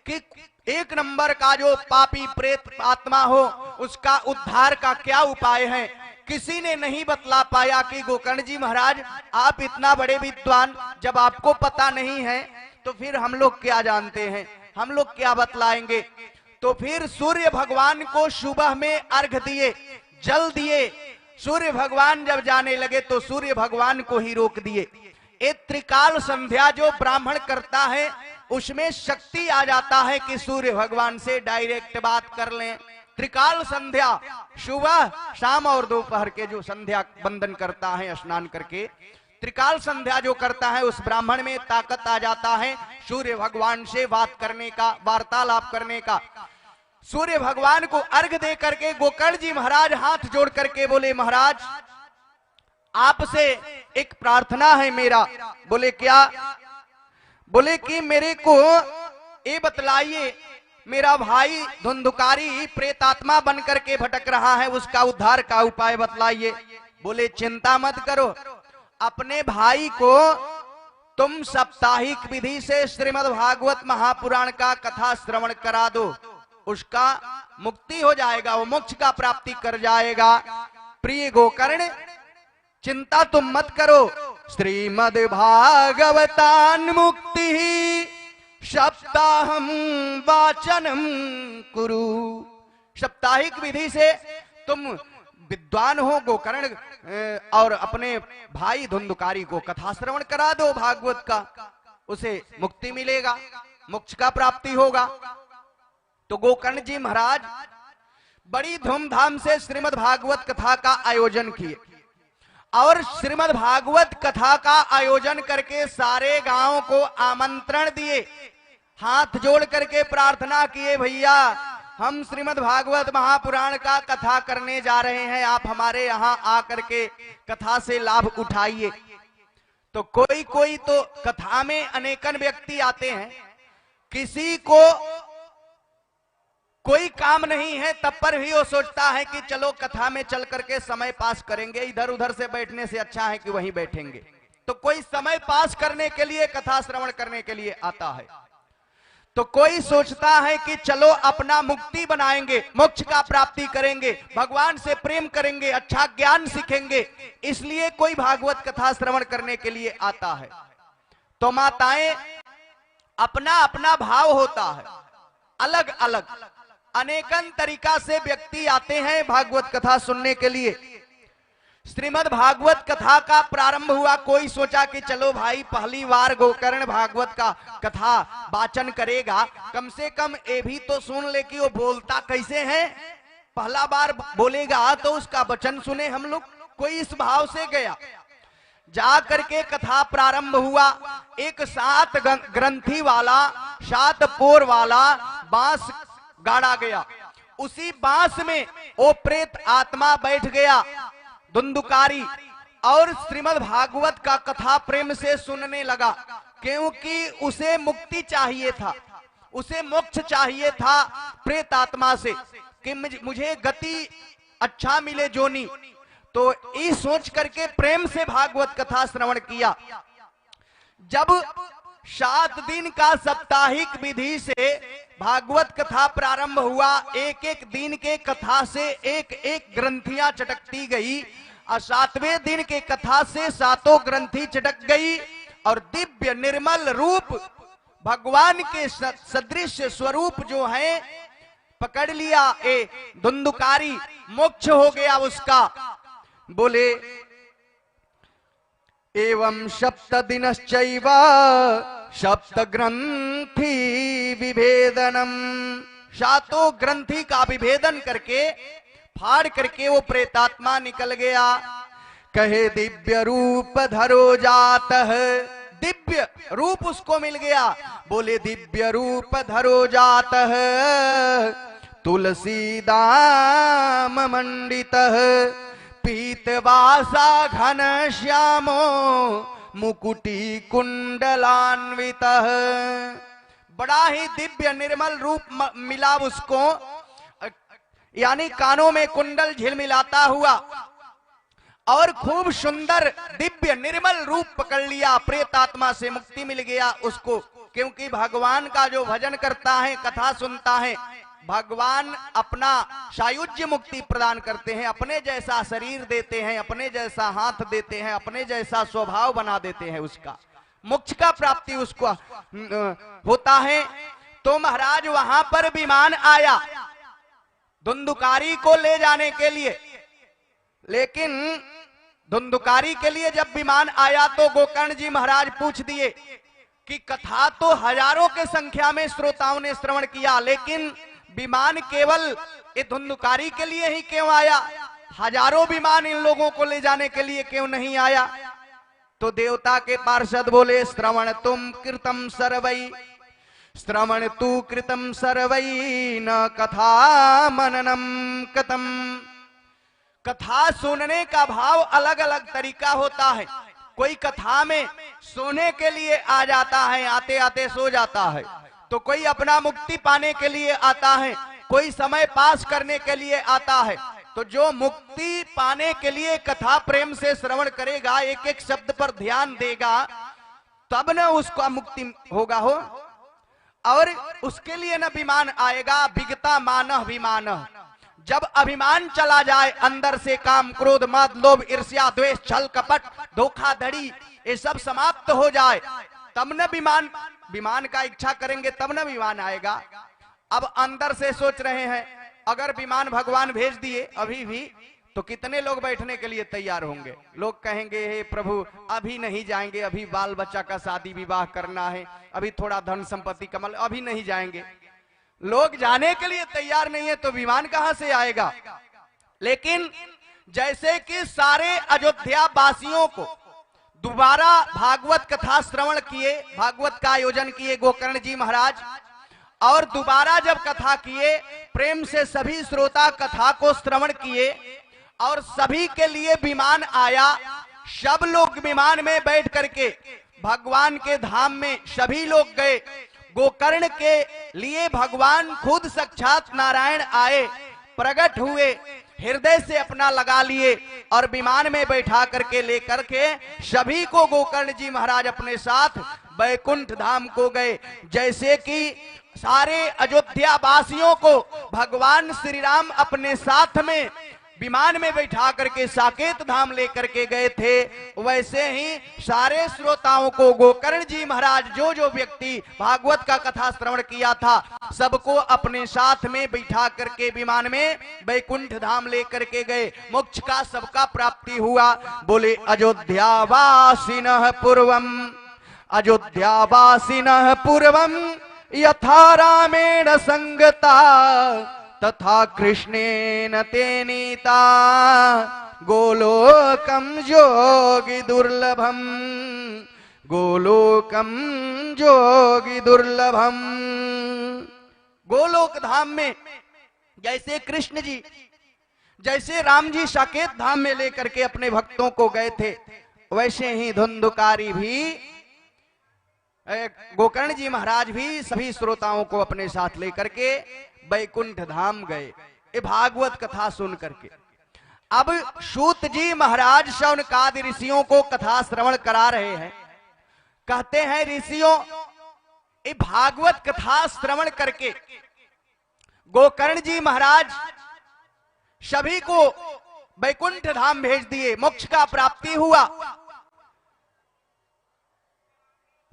कि एक नंबर का जो पापी प्रेत आत्मा हो उसका उद्धार का क्या उपाय है। किसी ने नहीं बतला पाया कि गोकर्ण जी महाराज आप इतना बड़े विद्वान, जब आपको पता नहीं है तो फिर हम लोग क्या जानते हैं, हम लोग क्या बतलाएंगे। तो फिर सूर्य भगवान को सुबह में अर्घ दिए, जल दिए। सूर्य भगवान जब जाने लगे तो सूर्य भगवान को ही रोक दिए। एक त्रिकाल संध्या जो ब्राह्मण करता है उसमें शक्ति आ जाता है कि सूर्य भगवान से डायरेक्ट बात कर लें। त्रिकाल संध्या सुबह शाम और दोपहर के जो संध्या बंदन करता है स्नान करके, त्रिकाल संध्या जो करता है उस ब्राह्मण में ताकत आ जाता है सूर्य भगवान से बात करने का, वार्तालाप करने का। सूर्य भगवान को अर्घ दे करके गोकर्ण जी महाराज हाथ जोड़ करके बोले महाराज आपसे एक प्रार्थना है मेरा। बोले क्या? बोले कि मेरे को ये बतलाइए, मेरा भाई धुंधुकारी प्रेतात्मा बन करके भटक रहा है, उसका उद्धार का उपाय बतलाइए। बोले चिंता मत करो, अपने भाई को तुम साप्ताहिक विधि से श्रीमद् भागवत महापुराण का कथा श्रवण करा दो, उसका मुक्ति हो जाएगा, वो मोक्ष का प्राप्ति कर जाएगा। प्रिय गोकर्ण चिंता तुम मत करो, श्रीमद् भागवतान मुक्ति सप्ताहम वाचनम कुरु। साप्ताहिक विधि से तुम विद्वान हो गोकर्ण, और अपने भाई धुंधुकारी को कथा श्रवण करा दो भागवत का, उसे मुक्ति मिलेगा, मोक्ष का प्राप्ति होगा। तो गोकर्ण जी महाराज बड़ी धूमधाम से श्रीमद् भागवत कथा का आयोजन किए, और श्रीमद् भागवत कथा का आयोजन करके सारे गांव को आमंत्रण दिए, हाथ जोड़ करके प्रार्थना किए भैया हम श्रीमद् भागवत महापुराण का कथा करने जा रहे हैं, आप हमारे यहाँ आकर के कथा से लाभ उठाइए। तो कोई कोई तो कथा में अनेकन व्यक्ति आते हैं, किसी को कोई काम नहीं है तब पर भी वो सोचता है कि चलो कथा में चल करके समय पास करेंगे, इधर उधर से बैठने से अच्छा है कि वहीं बैठेंगे। तो कोई समय पास करने के लिए, कथा श्रवण करने के लिए आता है, तो कोई सोचता है कि चलो अपना मुक्ति बनाएंगे, मोक्ष का प्राप्ति करेंगे, भगवान से प्रेम करेंगे, अच्छा ज्ञान सीखेंगे, इसलिए कोई भागवत कथा श्रवण करने के लिए आता है। तो माताएं अपना अपना भाव होता है, अलग अलग अनेकन तरीका से व्यक्ति आते हैं भागवत कथा सुनने के लिए। श्रीमद् भागवत कथा का प्रारंभ हुआ, कोई सोचा कि चलो भाई पहली बार गोकर्ण भागवत का कथा वाचन करेगा, कम से कम ये भी तो सुन ले कि वो बोलता कैसे है, पहला बार बोलेगा तो उसका वचन सुने हम लोग। कोई इस भाव से गया, जा करके कथा प्रारंभ हुआ। एक 7 ग्रंथि वाला, 7 पोर वाला बांस गाड़ा गया, उसी बांस में वो प्रेत आत्मा बैठ गया धुंधुकारी, और श्रीमद् भागवत का कथा प्रेम से सुनने लगा, क्योंकि उसे मुक्ति चाहिए था, उसे मोक्ष चाहिए था प्रेत आत्मा से, कि मुझे गति अच्छा मिले जोनी। तो इस सोच करके प्रेम से भागवत कथा श्रवण किया। जब 7 दिन का साप्ताहिक विधि से भागवत कथा प्रारंभ हुआ, एक एक दिन के कथा से एक एक ग्रंथियां चटकती गई, और 7वें दिन के कथा से 7 ग्रंथि चटक गई, और दिव्य निर्मल रूप भगवान के सदृश स्वरूप जो है पकड़ लिया ए धुंधुकारी, मोक्ष हो गया उसका। बोले एवं 7 दिनश्चैव 7 ग्रंथि विभेदनम, 7 ग्रंथि का विभेदन करके फाड़ करके वो प्रेतात्मा निकल गया। कहे दिव्य रूप धरो जात है, दिव्य रूप उसको मिल गया। बोले दिव्य रूप धरो जात है, तुलसी दाम मंडित है, पीतवासा घन श्यामो मुकुटी कुंडलान्वितः। बड़ा ही दिव्य निर्मल रूप मिला उसको, यानी कानों में कुंडल झिलमिलाता हुआ और खूब सुंदर दिव्य निर्मल रूप पकड़ लिया। प्रेतात्मा से मुक्ति मिल गया उसको, क्योंकि भगवान का जो भजन करता है, कथा सुनता है, भगवान अपना सायुज्य मुक्ति प्रदान करते हैं, अपने जैसा शरीर देते हैं, अपने जैसा हाथ देते हैं, अपने जैसा स्वभाव बना देते हैं, उसका मोक्ष का प्राप्ति उसको होता है। तो महाराज वहां पर विमान आया धुंधुकारी को ले जाने के लिए, लेकिन धुंधुकारी के लिए जब विमान आया तो गोकर्ण जी महाराज पूछ दिए कि कथा तो हजारों के संख्या में श्रोताओं ने श्रवण किया, लेकिन विमान केवल ये धुंधुकारी के लिए ही क्यों आया? हजारों विमान इन लोगों को ले जाने के लिए क्यों नहीं आया? तो देवता के पार्षद बोले, श्रवण तुम कृतम सर्वै, श्रवण तू कृतम सर्वै, न कथा मननम कतम। कथा सुनने का भाव अलग अलग तरीका होता है। कोई कथा में सोने के लिए आ जाता है, आते आते सो जाता है, तो कोई अपना मुक्ति पाने के लिए आता है, कोई समय पास करने के लिए आता है। तो जो मुक्ति पाने के लिए कथा प्रेम से श्रवण करेगा, एक एक शब्द पर ध्यान देगा, तब न उसका मुक्ति होगा हो। और उसके लिए न विमान आएगा, विगता मानह विमान। जब अभिमान चला जाए अंदर से, काम क्रोध मद लोभ ईर्ष्या द्वेष छल कपट धोखाधड़ी ये सब समाप्त हो जाए, तब न विमान का इच्छा करेंगे, तब न विमान आएगा। अब अंदर से सोच रहे हैं, अगर विमान भगवान भेज दिए अभी भी, तो कितने लोग बैठने के लिए तैयार होंगे? लोग कहेंगे, हे प्रभु अभी नहीं जाएंगे, अभी बाल बच्चा का शादी विवाह करना है, अभी थोड़ा धन संपत्ति कमल, अभी नहीं जाएंगे। लोग जाने के लिए तैयार नहीं है तो विमान कहां से आएगा? लेकिन जैसे कि सारे अयोध्या वासियों को दोबारा भागवत कथा श्रवण किए, भागवत का आयोजन किए गोकर्ण जी महाराज, और दोबारा जब कथा किए, प्रेम से सभी श्रोता कथा को श्रवण किए और सभी के लिए विमान आया। सब लोग विमान में बैठ करके भगवान के धाम में सभी लोग गए। गोकर्ण के लिए भगवान खुद साक्षात नारायण आए, प्रकट हुए, हृदय से अपना लगा लिए और विमान में बैठा करके लेकर के सभी को गोकर्ण जी महाराज अपने साथ बैकुंठ धाम को गए। जैसे कि सारे अयोध्या वासियों को भगवान श्री राम अपने साथ में विमान में बैठा करके साकेत धाम लेकर के गए थे, वैसे ही सारे श्रोताओं को गोकर्ण जी महाराज जो जो व्यक्ति भागवत का कथा श्रवण किया था, सबको अपने साथ में बैठा करके विमान में बैकुंठ धाम लेकर के गए। मोक्ष का सबका प्राप्ति हुआ। बोले अयोध्यावासिनः पूर्वम, अयोध्यावासिनः पूर्वम यथा रामेण संगता तथा कृष्णेन तेनीता गोलोकम जोगी दुर्लभम, गोलोकम जोगी दुर्लभम। गोलोक धाम में जैसे कृष्ण जी, जैसे राम जी साकेत धाम में लेकर के अपने भक्तों को गए थे, वैसे ही धुंधुकारी भी, गोकर्ण जी महाराज भी सभी श्रोताओं को अपने साथ लेकर के बैकुंठ धाम गए, ये भागवत कथा सुन करके। अब सूत जी महाराज शौनकादि ऋषियों को कथा श्रवण करा रहे हैं। कहते हैं, ऋषियों ये भागवत कथा श्रवण करके गोकर्ण जी महाराज सभी को बैकुंठ धाम भेज दिए, मोक्ष का प्राप्ति हुआ।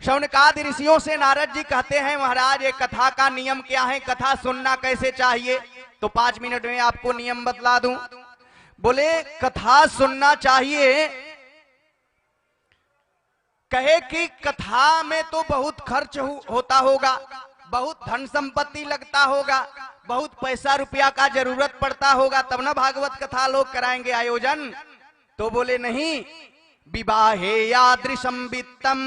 शौनकादि ऋषियों से नारद जी कहते हैं, महाराज ये कथा का नियम क्या है, कथा सुनना कैसे चाहिए? तो 5 मिनट में आपको नियम बतला दूं। बोले कथा सुनना चाहिए, कहे कि कथा में तो बहुत खर्च होता होगा, बहुत धन संपत्ति लगता होगा, बहुत पैसा रुपया का जरूरत पड़ता होगा, तब ना भागवत कथा लोग कराएंगे आयोजन। तो बोले नहीं, विवाहे यादृशम वित्तम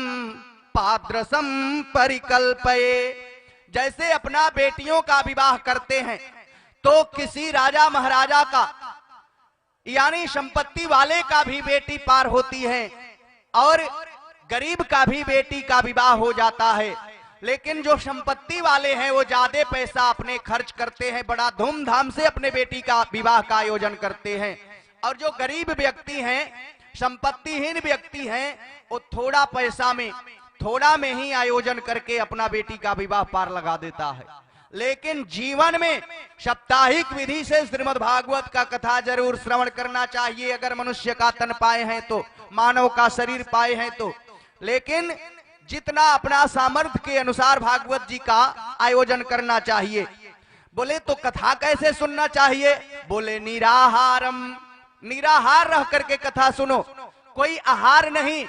पाद्रसम परिकल्पये। जैसे अपना बेटियों का विवाह करते हैं तो किसी राजा महाराजा का यानी संपत्ति वाले का भी बेटी पार होती है और गरीब का भी बेटी का विवाह हो जाता है। लेकिन जो संपत्ति वाले हैं वो ज्यादा पैसा अपने खर्च करते हैं, बड़ा धूमधाम से अपने बेटी का विवाह का आयोजन करते हैं। और जो गरीब व्यक्ति हैं, संपत्तिहीन व्यक्ति हैं, वो थोड़ा पैसा में, थोड़ा में ही आयोजन करके अपना बेटी का विवाह पार लगा देता है। लेकिन जीवन में साप्ताहिक विधि से श्रीमद् भागवत का कथा जरूर श्रवण करना चाहिए, अगर मनुष्य का तन पाए हैं तो, मानव का शरीर पाए हैं तो। लेकिन जितना अपना सामर्थ्य के अनुसार भागवत जी का आयोजन करना चाहिए। बोले तो कथा कैसे सुनना चाहिए? बोले निराहारम, निराहार रह करके कथा सुनो, कोई आहार नहीं।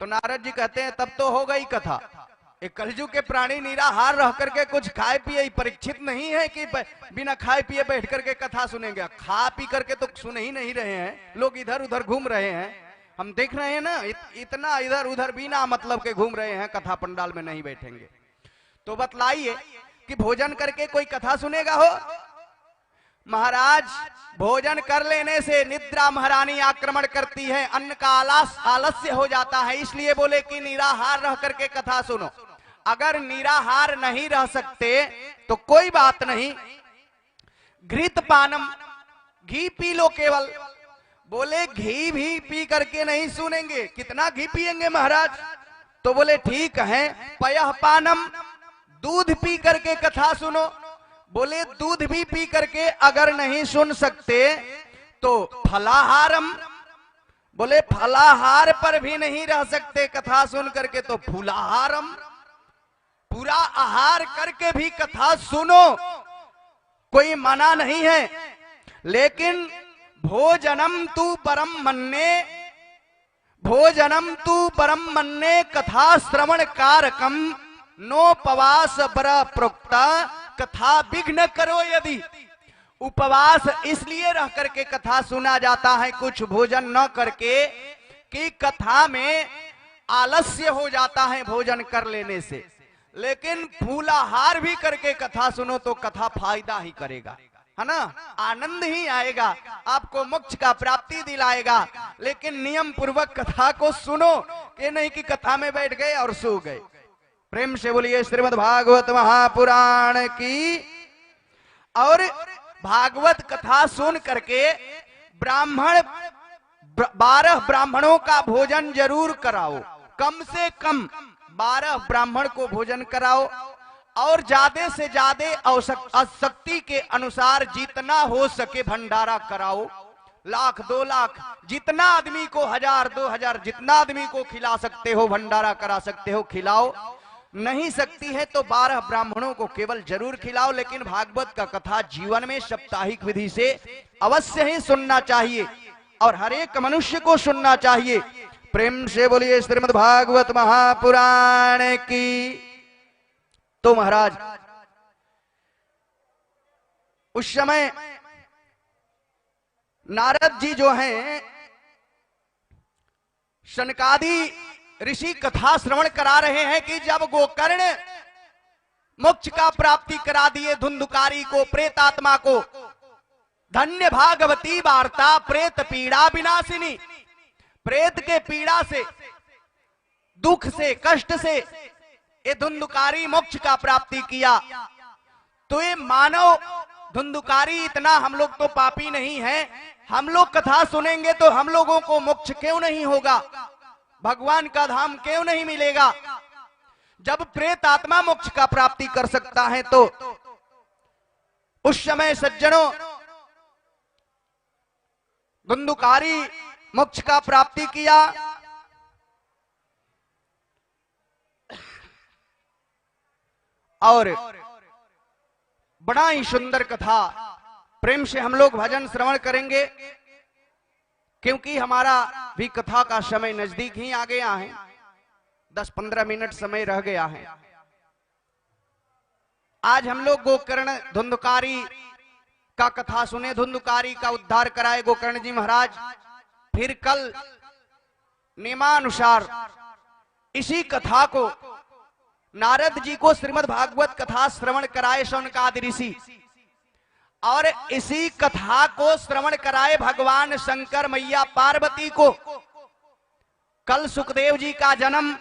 तो नारद जी कहते हैं तब तो हो गई कथा। एक कलयुग के प्राणी निराहार रह करके कुछ खाए पिए, परीक्षित नहीं है कि बिना खाए पिए बैठ करके कथा सुनेंगे। खा पी करके तो सुन ही नहीं रहे हैं, लोग इधर उधर घूम रहे हैं, हम देख रहे हैं ना, इतना इधर उधर बिना मतलब के घूम रहे हैं, कथा पंडाल में नहीं बैठेंगे। तो बतलाइए कि भोजन करके कोई कथा सुनेगा हो? महाराज, भोजन कर लेने से निद्रा महारानी आक्रमण करती है, अन्न का आलस्य हो जाता है। इसलिए बोले कि निराहार रह करके कथा सुनो। अगर निराहार नहीं रह सकते तो कोई बात नहीं, घृत पानम, घी पी लो केवल। बोले घी भी पी करके नहीं सुनेंगे, कितना घी पिएंगे महाराज? तो बोले ठीक है, पयः पानम, दूध पी करके कथा सुनो। बोले दूध भी पी करके अगर नहीं सुन सकते तो फलाहारम, बोले फलाहार पर भी नहीं रह सकते कथा सुन करके तो फूलाहारम, पूरा आहार करके भी कथा सुनो, कोई मना नहीं है। लेकिन भोजनम तू परम मन्ने, भोजनम तू परम मन्ने कथा श्रवण कारकम, नोपवास बर प्रोक्ता कथा विघ्न करो यदि। उपवास इसलिए रह करके कथा सुना जाता है, कुछ भोजन न करके, कि कथा में आलस्य हो जाता है भोजन कर लेने से। लेकिन फूलाहार भी करके कथा सुनो तो कथा फायदा ही करेगा, है ना, आनंद ही आएगा, आपको मोक्ष का प्राप्ति दिलाएगा। लेकिन नियम पूर्वक कथा को सुनो, कि नहीं कि कथा में बैठ गए और सो गए। प्रेम से बोलिए श्रीमद् भागवत महापुराण की। और भागवत कथा सुन करके ब्राह्मण 12 ब्राह्मणों का भोजन जरूर कराओ, कम से कम 12 ब्राह्मण को भोजन कराओ। और ज्यादा से ज्यादा शक्ति के अनुसार जितना हो सके भंडारा कराओ, 1,00,000 2,00,000, जितना आदमी को 1000 2000, जितना आदमी को खिला सकते हो, भंडारा करा सकते हो, खिलाओ। नहीं सकती है तो 12 ब्राह्मणों को केवल जरूर खिलाओ। लेकिन भागवत का कथा जीवन में साप्ताहिक विधि से अवश्य ही सुनना चाहिए और हर एक मनुष्य को सुनना चाहिए। प्रेम से बोलिए श्रीमद् भागवत महापुराण की। तो महाराज, उस समय नारद जी जो हैं, शनकादि ऋषि कथा श्रवण करा रहे हैं कि जब गोकर्ण मोक्ष का प्राप्ति करा दिए धुंधुकारी को, प्रेतात्मा को, धन्य भागवती वार्ता प्रेत पीड़ा विनाशिनी, प्रेत के पीड़ा से, दुख से, कष्ट से ये धुंधुकारी मोक्ष का प्राप्ति किया। तो ये मानव धुंधुकारी, इतना हम लोग तो पापी नहीं है, हम लोग कथा सुनेंगे तो हम लोगों को मोक्ष क्यों नहीं होगा, भगवान का धाम क्यों नहीं मिलेगा? जब प्रेत आत्मा मोक्ष का प्राप्ति कर सकता है तो उस समय सज्जनों धुंधुकारी मोक्ष का प्राप्ति किया। और बड़ा ही सुंदर कथा, प्रेम से हम लोग भजन श्रवण करेंगे, क्योंकि हमारा भी कथा का समय नजदीक ही आ गया है, 10-15 मिनट समय रह गया है। आज हम लोग गोकर्ण धुंधुकारी का कथा सुने, धुंधुकारी का उद्धार कराए गोकर्ण जी महाराज। फिर कल नियमानुसार इसी कथा को नारद जी को श्रीमद् भागवत कथा श्रवण कराए शौनकादि ऋषि। और इसी कथा को श्रवण कराए भगवान शंकर मैया पार्वती को। कल सुखदेव जी का जन्म,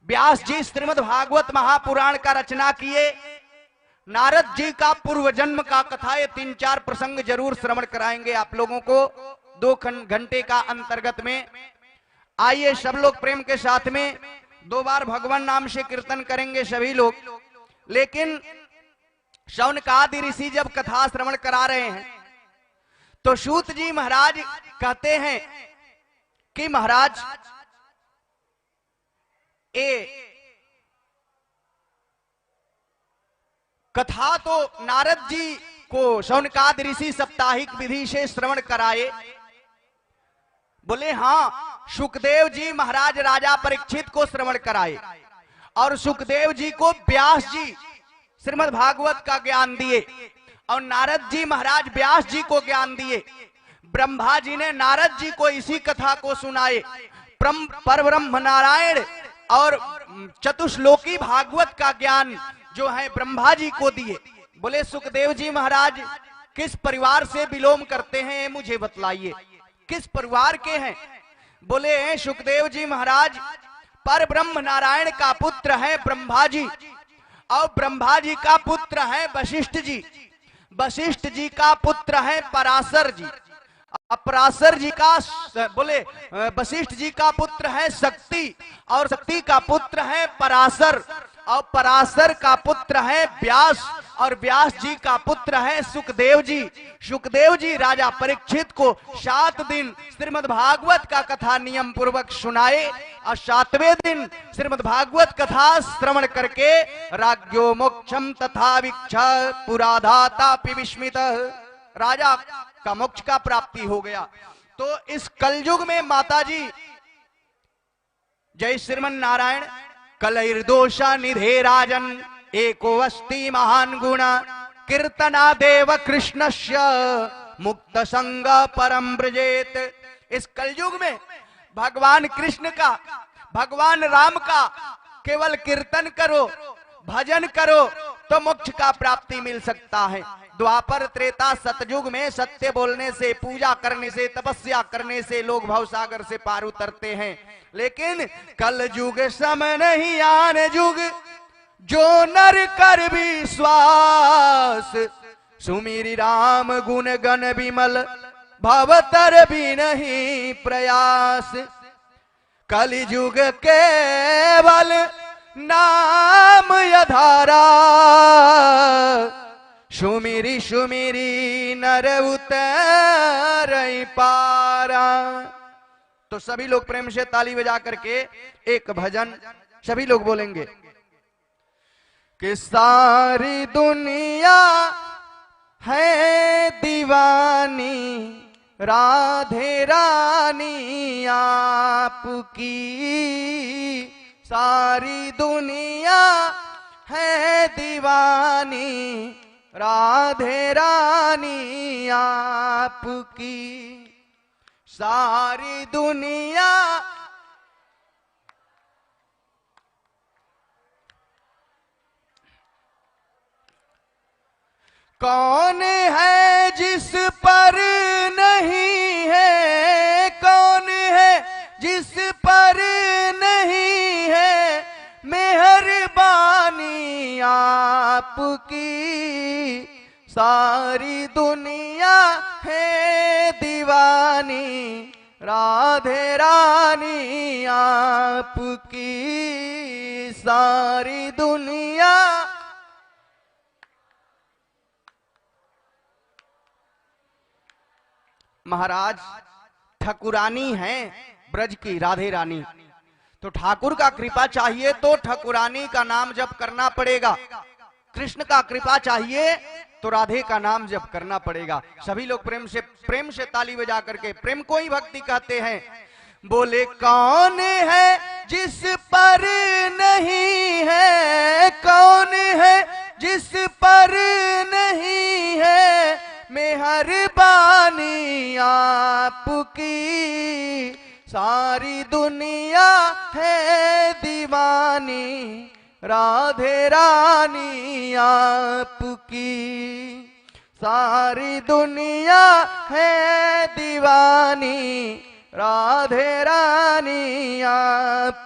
व्यास जी श्रीमद् भागवत महापुराण का रचना किए, नारद जी का पूर्व जन्म का कथा, ये 3-4 प्रसंग जरूर श्रवण कराएंगे आप लोगों को 2 घंटे का अंतर्गत में। आइए सब लोग प्रेम के साथ में 2 बार भगवान नाम से कीर्तन करेंगे सभी लोग। लेकिन शौनकादि ऋषि जब कथा श्रवण करा रहे हैं तो सूत जी महाराज कहते हैं कि महाराज कथा तो नारद जी को शौनकादि ऋषि साप्ताहिक विधि से श्रवण कराए। बोले हाँ, सुखदेव जी महाराज राजा परीक्षित को श्रवण कराए और सुखदेव जी को व्यास जी श्रीमद् भागवत का ज्ञान दिए और नारद जी महाराज व्यास जी को ज्ञान दिए। ब्रह्मा जी ने नारद जी को इसी कथा को सुनाए। परब्रह्म नारायण और चतुश्लोकी भागवत का ज्ञान जो है ब्रह्मा जी को दिए। बोले सुखदेव जी महाराज किस परिवार से बिलोंग करते हैं मुझे बतलाइए, किस परिवार के हैं? बोले सुखदेव जी महाराज परब्रह्म नारायण का पुत्र है ब्रह्मा जी और ब्रह्मा जी का पुत्र है वशिष्ठ जी, वशिष्ठ जी का पुत्र है पराशर जी, पराशर जी का बोले वशिष्ठ जी का पुत्र है शक्ति और शक्ति का पुत्र है पराशर और पराशर का पुत्र है व्यास और व्यास जी का पुत्र है सुखदेव जी। सुखदेव जी राजा परीक्षित को 7 दिन श्रीमद् भागवत का कथा नियम पूर्वक सुनाए और 7वें दिन श्रीमद् भागवत कथा श्रवण करके राज्यो मोक्षम तथा वीक्षा पुराधाता विस्मित, राजा का मोक्ष का प्राप्ति हो गया। तो इस कलयुग में माता जी जय श्रीमन नारायण कलैर्दोषा निधे राजन एको अस्ति महान गुण कीर्तना देव कृष्णस्य मुक्त संग परम ब्रजेत। इस कलयुग में भगवान कृष्ण का, भगवान राम का केवल कीर्तन करो, भजन करो तो मोक्ष का प्राप्ति मिल सकता है। द्वापर त्रेता सतयुग में सत्य बोलने से, पूजा करने से, तपस्या करने से लोग भवसागर से पार उतरते हैं। लेकिन कल युग समय नहीं आन युग जो नर कर विश्वास, सुमिरि राम गुण गण विमल भवतर भी नहीं प्रयास। कलि युग केवल नाम यधारा, सुमिरि सुमिरि नर उतर पारा। तो सभी लोग प्रेम से ताली बजा करके एक भजन सभी लोग बोलेंगे कि सारी दुनिया है दीवानी राधे रानी आपकी, सारी दुनिया है दीवानी राधे रानी आपकी, सारी दुनिया। कौन है जिस पर नहीं है, कौन है जिस पर नहीं है मेहरबानी आपकी, सारी दुनिया है दीवानी राधे रानी आपकी, सारी दुनिया। महाराज ठकुरानी है ब्रज की राधे रानी, तो ठाकुर का कृपा चाहिए तो ठकुरानी का नाम जप करना पड़ेगा, कृष्ण का कृपा चाहिए तो राधे का नाम जप करना पड़ेगा। सभी लोग प्रेम से ताली बजा करके प्रेम को ही भक्ति कहते हैं। बोले कौन है जिस पर नहीं है, कौन है जिस पर नहीं है मेहरबानी आपकी, सारी दुनिया है दीवानी राधे रानी आपकी, सारी दुनिया है दीवानी, राधे रानी आप।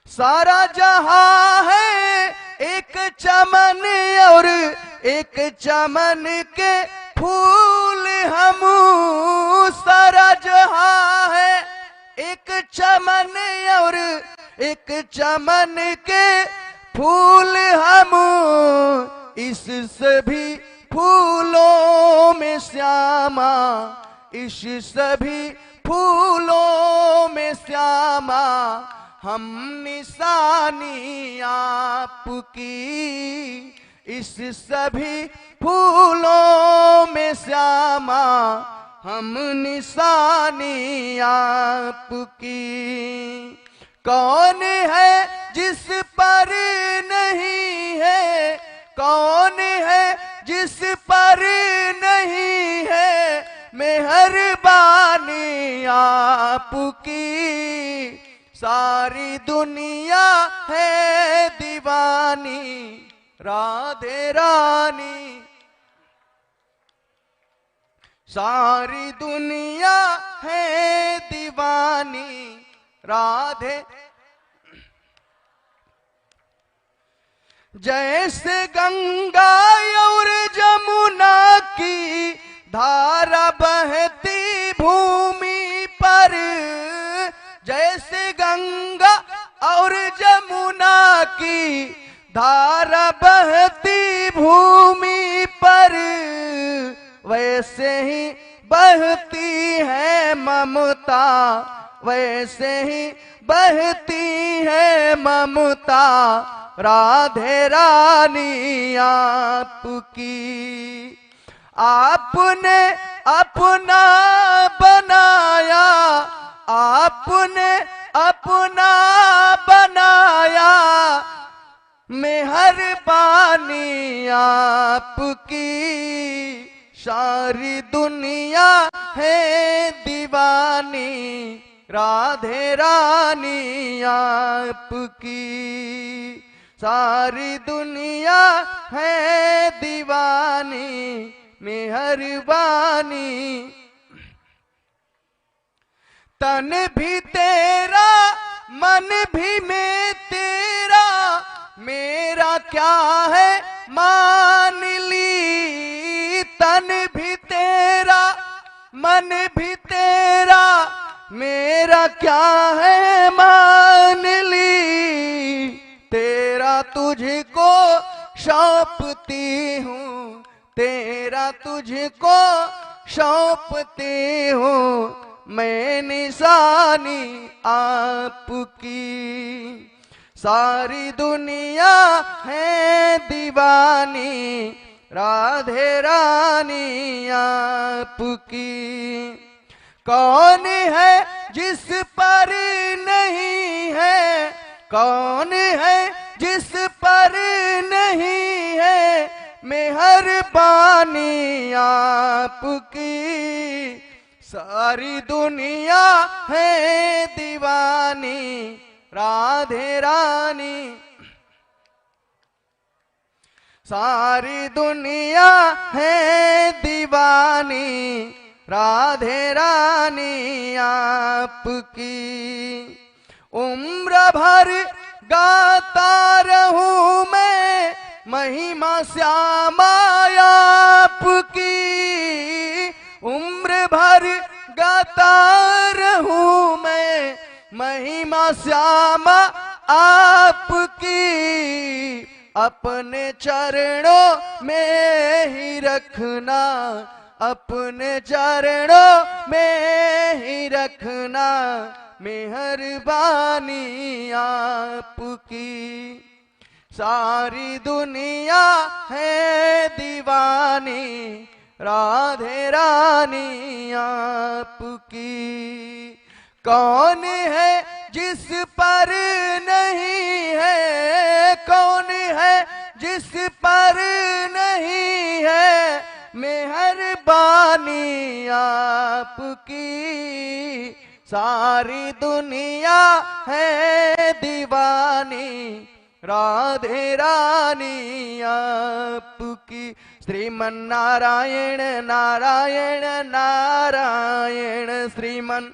सारा जहां है एक चमन और एक चमन के फूल हम। सारा जहां है एक चमन और एक चमन के फूल हम। इस सभी फूलों में श्यामा, इस सभी फूलों में श्यामा, हम निशानी आपकी। इस सभी फूलों में श्यामा, हम निशानी आपकी। कौन है जिस पर नहीं है, कौन है जिस पर नहीं है मेहरबानी आपकी। सारी दुनिया है दीवानी, राधे रानी। सारी दुनिया है दीवानी, राधे। जैसे गंगा और जमुना की धारा बहती भूमि पर, जैसे गंगा और जमुना की धारा बहती भूमि पर, वैसे ही बहती है ममता, वैसे ही बहती है ममता, राधे रानी आपकी। आपने अपना बनाया, आपने अपना बनाया, मेहरबानी आपकी। सारी दुनिया है दीवानी, राधे रानी आपकी। सारी दुनिया है दीवानी, मेहरबानी। तन भी तेरा मन भी में तेरा, मेरा क्या है मान ली। तन भी तेरा मन भी तेरा, मेरा क्या है मान ली। तेरा तुझको सौंपती हूँ, तेरा तुझको सौंपती हूँ, मैं निशानी आपकी। सारी दुनिया है दीवानी, राधे रानी आपकी। कौन है जिस पर नहीं है, कौन है जिस पर नहीं है मेहरबानी आपकी। सारी दुनिया है दीवानी, राधे रानी। सारी दुनिया है दीवानी, राधे रानी आपकी। उम्र भर गाता रहूं मैं महिमा श्यामा आपकी। उम्र भर गाता रहूं मैं महिमा श्यामा आपकी। अपने चरणों में ही रखना, अपने चरणों में ही रखना, मेहरबानी आपकी। सारी दुनिया है दीवानी, राधे रानी आपकी। कौन है जिस पर नहीं है, कौन है जिस पर नहीं है मेहरबानी आपकी। सारी दुनिया है दीवानी, राधे रानी आपकी। श्रीमन नारायण नारायण नारायण श्रीमन।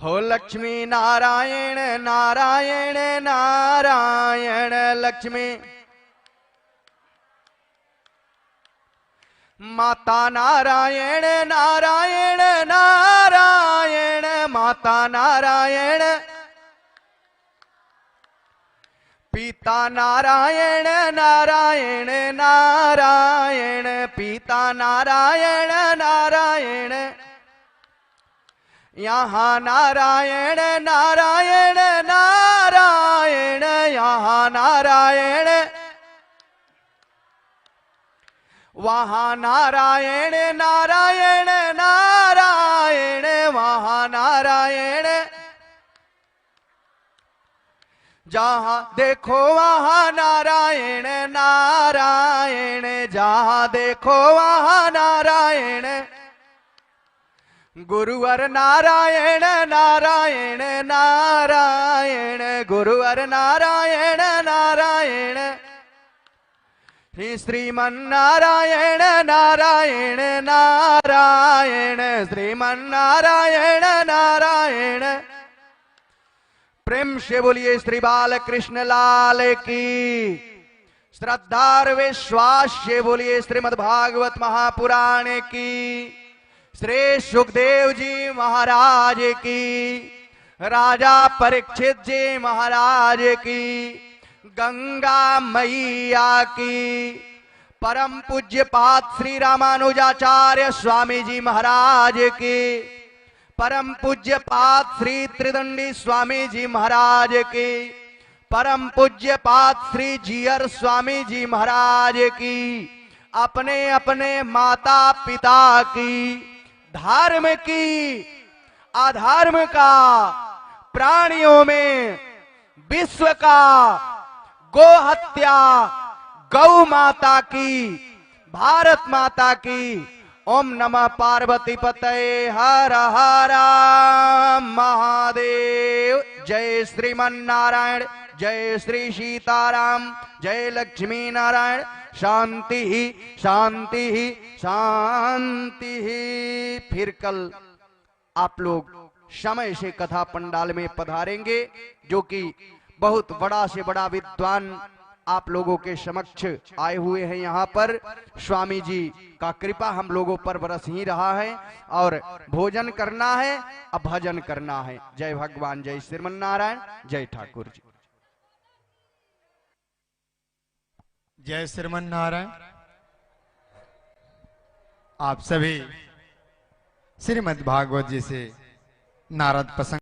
हो लक्ष्मी नारायण नारायण नारायण लक्ष्मी। माता नारायण नारायण नारायण माता नारायण। पिता नारायण नारायण नारायण पिता नारायण नारायण। यहाँ नारायण नारायण नारायण यहाँ नारायण। वहाँ नारायण नारायण नारायण वहाँ नारायण। जहाँ देखो वहाँ नारायण नारायण जहाँ देखो वहाँ नारायण। गुरुवर नारायण नारायण नारायण गुरुवर नारायण नारायण। श्रीमन नारायण नारायण नारायण श्रीमन नारायण नारायण। प्रेम से बोलिए श्री बाल कृष्ण लाल की। श्रद्धा और विश्वास से बोलिए श्रीमद् भागवत महापुराण की। श्री सुखदेव जी महाराज की। राजा परीक्षित जी महाराज की। गंगा मैया की। परम पूज्य पाद श्री रामानुजाचार्य स्वामी जी महाराज की। परम पूज्य पाद श्री त्रिदंडी स्वामी जी महाराज की। परम पूज्य पाद श्री जीयर स्वामी जी महाराज की। अपने अपने माता पिता की धर्म की अधर्म का प्राणियों में विश्व का गौ हत्या गौ माता की भारत माता की। ओम नमः पार्वती पतये हर हर महादेव। जय श्रीमन नारायण जय श्री सीताराम जय लक्ष्मी नारायण। शांति ही शांति ही शांति ही। फिर कल आप लोग समय से कथा पंडाल में पधारेंगे जो कि बहुत बड़ा से बड़ा विद्वान आप लोगों के समक्ष आए हुए हैं। यहाँ पर स्वामी जी का कृपा हम लोगों पर बरस ही रहा है और भोजन करना है अब भजन करना है। जय भगवान जय श्रीमन नारायण जय ठाकुर जी। जय श्रीमन नारायण। आप सभी श्रीमद् भागवत जी से नारद प्रसंग